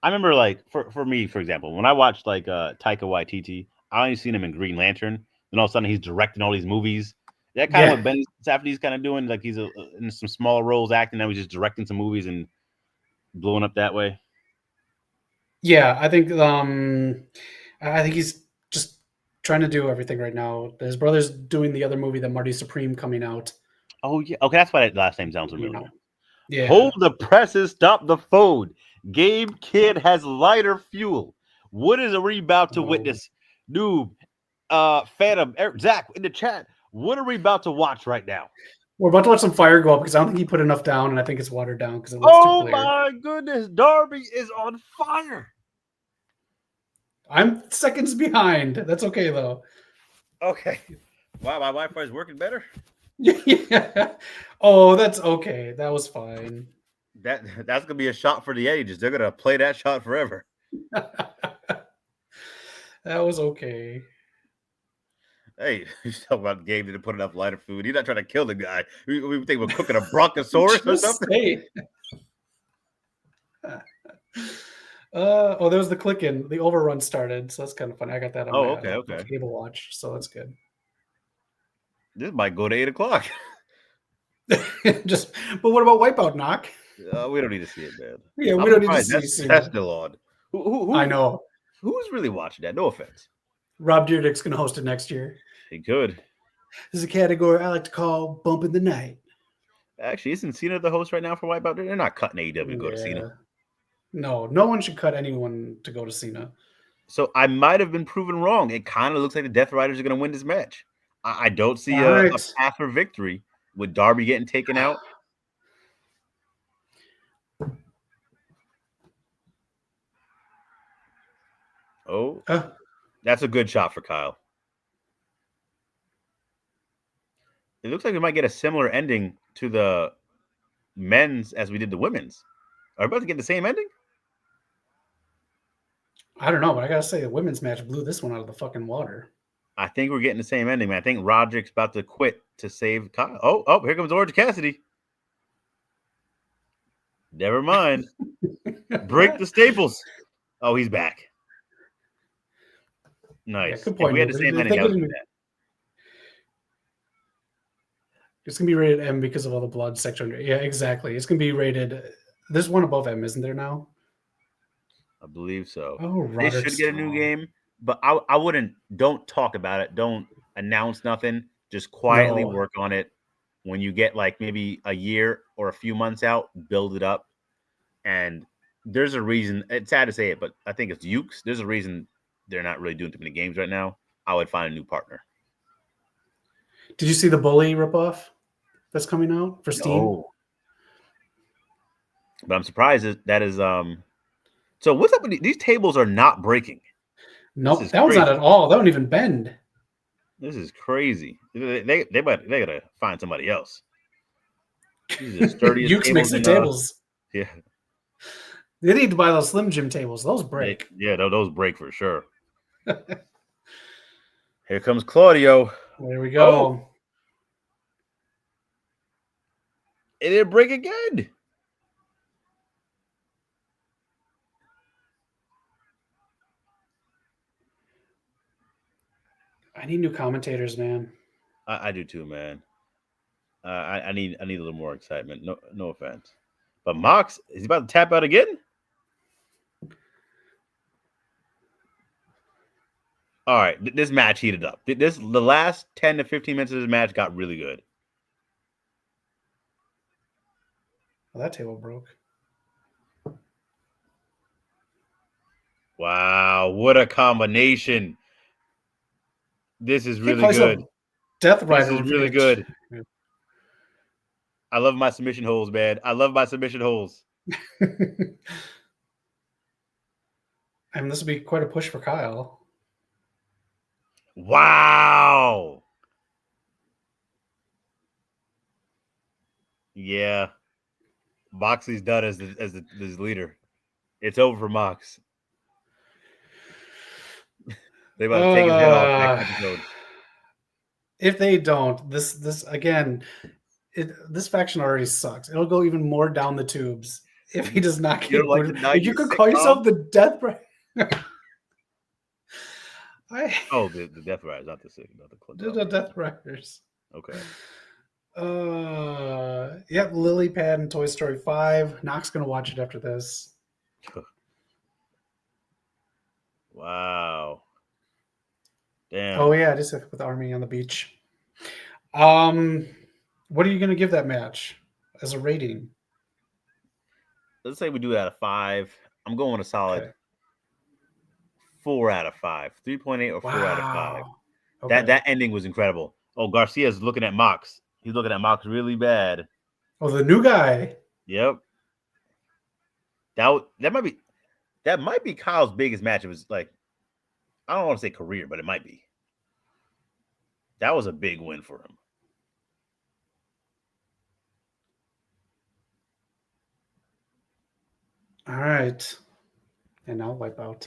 I remember like for me, for example, when I watched like Taika Waititi, I only seen him in Green Lantern. Then all of a sudden he's directing all these movies. That kind of what Ben Safdie's kind of doing. Like he's in some smaller roles acting. Now he's just directing some movies and blowing up that way. Yeah, I think he's just trying to do everything right now. His brother's doing the other movie, the Marty Supreme, coming out. Oh yeah, okay, that's why that last name sounds familiar. Yeah. Hold the presses, stop the fold. Gabe Kidd has lighter fuel. What is we about to witness? Noob, Phantom, Eric, Zach in the chat. What are we about to watch right now? We're about to watch some fire go up because I don't think he put enough down, and I think it's watered down because it looks too clear. Oh my goodness, Darby is on fire. I'm seconds behind. That's okay though. Okay. Wow, my Wi-Fi is working better. Yeah. Oh, that's okay. That was fine. That's gonna be a shot for the ages. They're gonna play that shot forever. That was okay. Hey, you talk about the game didn't put enough lighter food. He's not trying to kill the guy. We think we're cooking a brontosaurus or something. There was the click-in. The overrun started, so that's kind of fun. I got that on my okay. cable watch, so that's good. This might go to 8 o'clock. But what about Wipeout, Knock? We don't need to see it, man. Yeah, we don't need to see that's still on. Who, I know. Who's really watching that? No offense. Rob Dyrdek's going to host it next year. He could. This is a category I like to call Bump in the Night. Actually, isn't Cena the host right now for Wipeout? They're not cutting AEW to go to Cena. No one should cut anyone to go to Cena. So I might have been proven wrong. It kind of looks like the Death Riders are going to win this match. I don't see a path for victory with Darby getting taken out. Oh, that's a good shot for Kyle. It looks like we might get a similar ending to the men's as we did the women's. Are we about to get the same ending? I don't know, but I got to say the women's match blew this one out of the fucking water. I think we're getting the same ending, man. I think Roderick's about to quit to save Kyle. Oh, here comes Orange Cassidy. Never mind. Break the staples. Oh, he's back. Nice. Yeah, good point. If we had the same ending, I would do that. It's going to be rated M because of all the blood section. Yeah, exactly. It's going to be rated. There's one above M, isn't there now? I believe so. Oh, they should get a new game, but I wouldn't. Don't talk about it. Don't announce nothing. Just quietly work on it. When you get like maybe a year or a few months out, build it up. And there's a reason. It's sad to say it, but I think it's Ukes. There's a reason they're not really doing too many games right now. I would find a new partner. Did you see the Bully ripoff that's coming out for Steam? No. But I'm surprised that is So what's up with these tables are not breaking? No, that one's not at all. That don't even bend. This is crazy. They gotta find somebody else. These are sturdiest Ukes makes the tables. Yeah. They need to buy those Slim Jim tables. Those break. Yeah, those break for sure. Here comes Claudio. There we go. It didn't break again. I need new commentators, man. I do too, man. I need a little more excitement. No offense, but Mox is he about to tap out again? All right, this match heated up. The last 10 to 15 minutes of this match got really good. Oh, that table broke. Wow, what a combination! This is really Call yourself good. Death This Rider. is really good. I love my submission holes, man. I love my submission holes. I mean, this would be quite a push for Kyle. Wow. Yeah. Moxley's done as the leader. It's over for Mox. They about to take his head off next episode. If they don't, this again, this faction already sucks. It'll go even more down the tubes if he does not get booted. Like you could call yourself the Death Rider. The Death Riders, not the City, not the Clint. The Death Riders. Okay. Yep, Lily Pad and Toy Story 5. Knox gonna watch it after this. Wow. Damn. Oh yeah, just with Army on the beach. What are you gonna give that match as a rating? Let's say we do it out of 5. I'm going a solid 4 out of 5. 3.8 or 4 out of 5. Okay. That ending was incredible. Oh, Garcia's looking at Mox. He's looking at Mox really bad. Oh, the new guy. Yep. That might be Kyle's biggest match. It was like, I don't want to say career, but it might be. That was a big win for him. All right. And now wipe out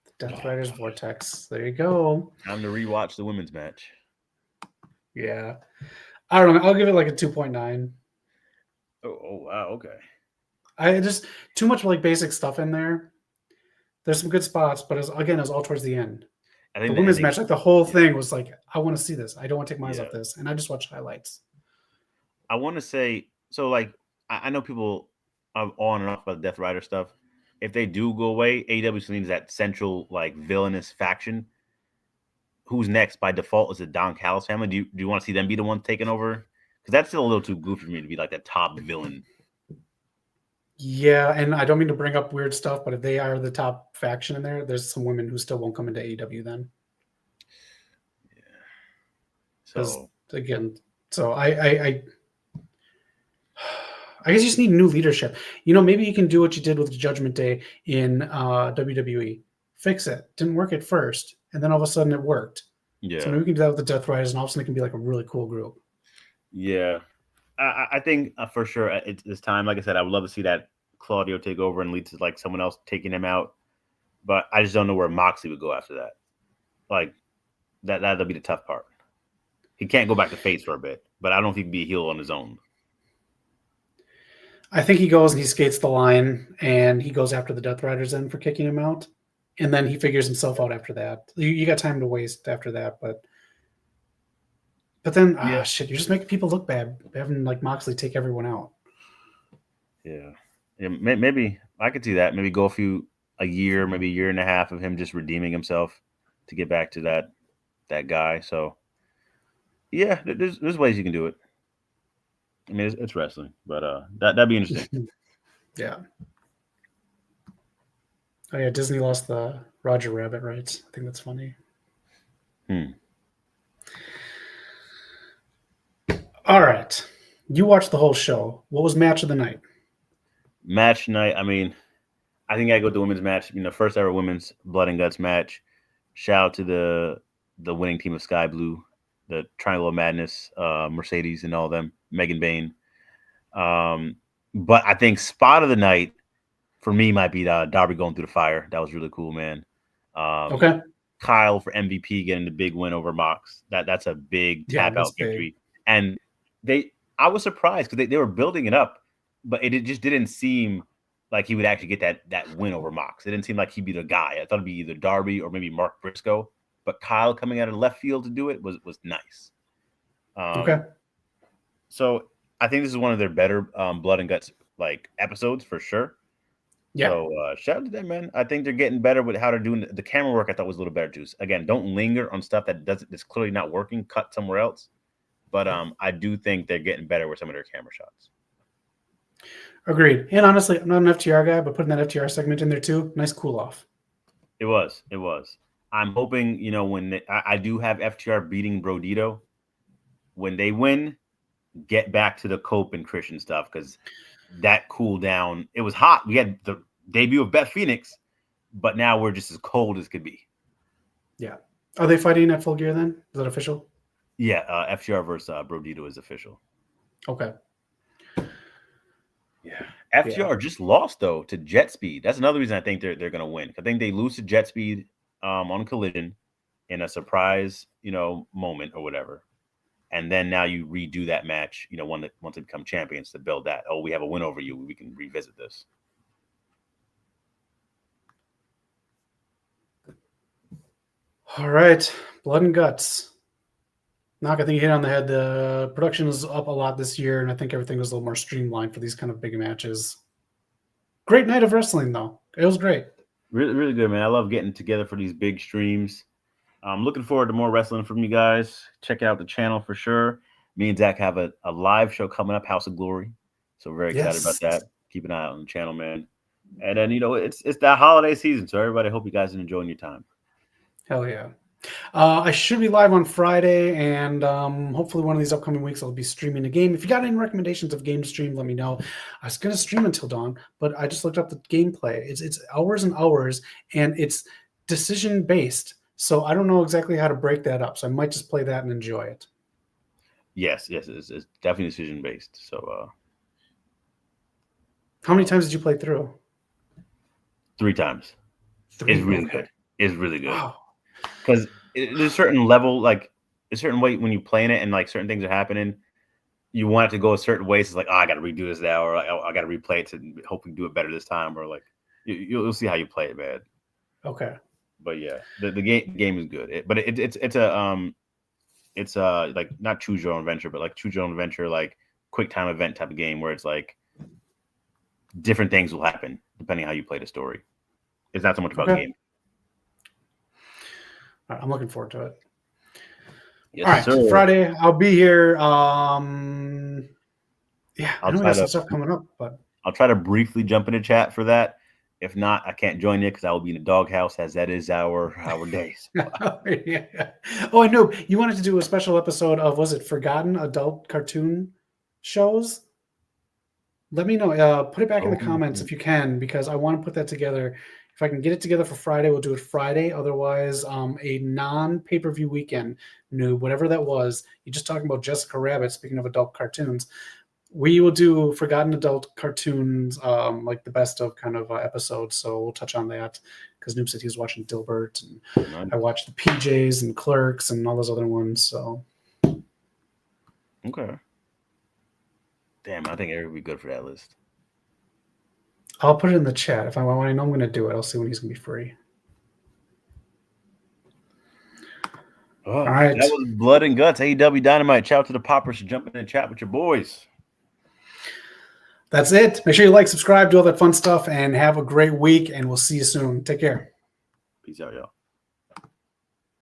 the Death Riders Vortex. There you go. Time to rewatch the women's match. Yeah. I don't know. I'll give it like a 2.9. Oh wow. Okay. I just too much like basic stuff in there. There's some good spots, but it was all towards the end. I think the women's match, like the whole thing was like, I want to see this. I don't want to take my eyes off this. And I just watched highlights. I want to say, so like, I know people are on and off about the Death Rider stuff. If they do go away, AEW needs that central, like, villainous faction. Who's next by default? Is it Don Callis family? Do you want to see them be the one taking over? Because that's still a little too goofy for me to be like the top villain. Yeah, and I don't mean to bring up weird stuff, but if they are the top faction in there, there's some women who still won't come into AEW then. Yeah. So again, I guess you just need new leadership. Maybe you can do what you did with Judgment Day in WWE. Fix it. Didn't work at first, and then all of a sudden it worked. Yeah. So maybe we can do that with the Death Riders, and all of a sudden it can be like a really cool group. Yeah. I think for sure it's time. Like I said, I would love to see that Claudio take over and lead to like someone else taking him out. But I just don't know where Moxley would go after that. Like that'll be the tough part. He can't go back to face for a bit, but I don't know if he can be a heel on his own. I think he goes and he skates the line and he goes after the Death Riders then for kicking him out. And then he figures himself out after that. You got time to waste after that, but then, shit, you're just making people look bad having like Moxley take everyone out. Yeah. Maybe I could see that. Maybe go a year, maybe a year and a half of him just redeeming himself to get back to that guy. So, yeah, there's ways you can do it. I mean, it's wrestling, but that'd be interesting. Yeah. Oh yeah, Disney lost the Roger Rabbit rights. I think that's funny. All right. You watched the whole show. What was match of the night? Match night. I mean, I think I go with the women's match. First ever women's blood and guts match. Shout out to the winning team of Sky Blue, the Triangle of Madness, Mercedes and all them, Megan Bain. But I think spot of the night for me might be Darby going through the fire. That was really cool, man. Okay. Kyle for MVP getting the big win over Mox. That's a big tap out victory. Big. And I was surprised because they were building it up, but it just didn't seem like he would actually get that win over Mox. It didn't seem like he'd be the guy. I thought it'd be either Darby or maybe Mark Briscoe. but Kyle coming out of left field to do it was nice. Okay. So I think this is one of their better blood and guts like episodes for sure. Yeah. So shout out to them, man. I think they're getting better with how they're doing the camera work. I thought was a little better too. Again, don't linger on stuff that's clearly not working. Cut somewhere else. But I do think they're getting better with some of their camera shots. Agreed. And honestly, I'm not an FTR guy, but putting that FTR segment in there too, nice cool off. It was. I'm hoping, when I do have FTR beating Brodito, when they win, get back to the Cope and Christian stuff because that cooled down. It was hot. We had the debut of Beth Phoenix, but now we're just as cold as could be. Yeah. Are they fighting at Full Gear then? Is that official? Yeah, FTR versus Brodito is official. Okay. Yeah. FTR just lost though to Jet Speed. That's another reason I think they're going to win. I think they lose to Jet Speed on Collision in a surprise, moment or whatever. And then now you redo that match, once they become champions to build that. Oh, we have a win over you. We can revisit this. All right. Blood and Guts. Knock, I think you hit on the head. The production is up a lot this year, and I think everything was a little more streamlined for these kind of big matches. Great night of wrestling, though. It was great. Really, really good, man. I love getting together for these big streams. I'm looking forward to more wrestling from you guys. Check out the channel for sure. Me and Zach have a live show coming up, House of Glory. So we're very excited about that. Keep an eye out on the channel, man. And then, it's that holiday season. So everybody, hope you guys are enjoying your time. Hell yeah. I should be live on Friday, and hopefully one of these upcoming weeks I'll be streaming a game. If you got any recommendations of game to stream, let me know. I was going to stream until dawn, but I just looked up the gameplay. It's hours and hours, and it's decision-based. So I don't know exactly how to break that up. So I might just play that and enjoy it. Yes, it's definitely decision-based. So how many times did you play through? 3 times. It's really good. It's really good. Wow. Because there's a certain level, like a certain way when you playing it and like certain things are happening, you want it to go a certain way. So it's like, I got to redo this now, or I got to replay it to hopefully do it better this time, or like you'll see how you play it, man. Okay. But yeah, the game is good. It's a like not choose your own adventure, but like choose your own adventure, like quick time event type of game where it's like different things will happen depending on how you play the story. It's not so much about game. All right, I'm looking forward to it. Yes, all right, sir. Friday I'll be here. Yeah, I know we got some stuff coming up, but I'll try to briefly jump into chat for that. If not, I can't join you because I will be in the doghouse, as that is our days. Yeah. Oh, I know you wanted to do a special episode of, was it forgotten adult cartoon shows? Let me know. Put it back in the comments if you can, because I want to put that together. If I can get it together for Friday, we'll do it Friday. Otherwise, a non-pay-per-view weekend, whatever that was. You're just talking about Jessica Rabbit, speaking of adult cartoons. We will do forgotten adult cartoons, like the best of kind of episodes. So we'll touch on that because Noob said he was watching Dilbert, and I watched the PJs and Clerks and all those other ones. So okay, damn, I think Eric would be good for that list. I'll put it in the chat if I want. I know I'm going to do it. I'll see when he's going to be free. Oh, all right, that was Blood and Guts, AEW Dynamite. Shout out to the poppers for jumping in the chat with your boys. That's it. Make sure you like, subscribe, do all that fun stuff, and have a great week, and we'll see you soon. Take care. Peace out, y'all.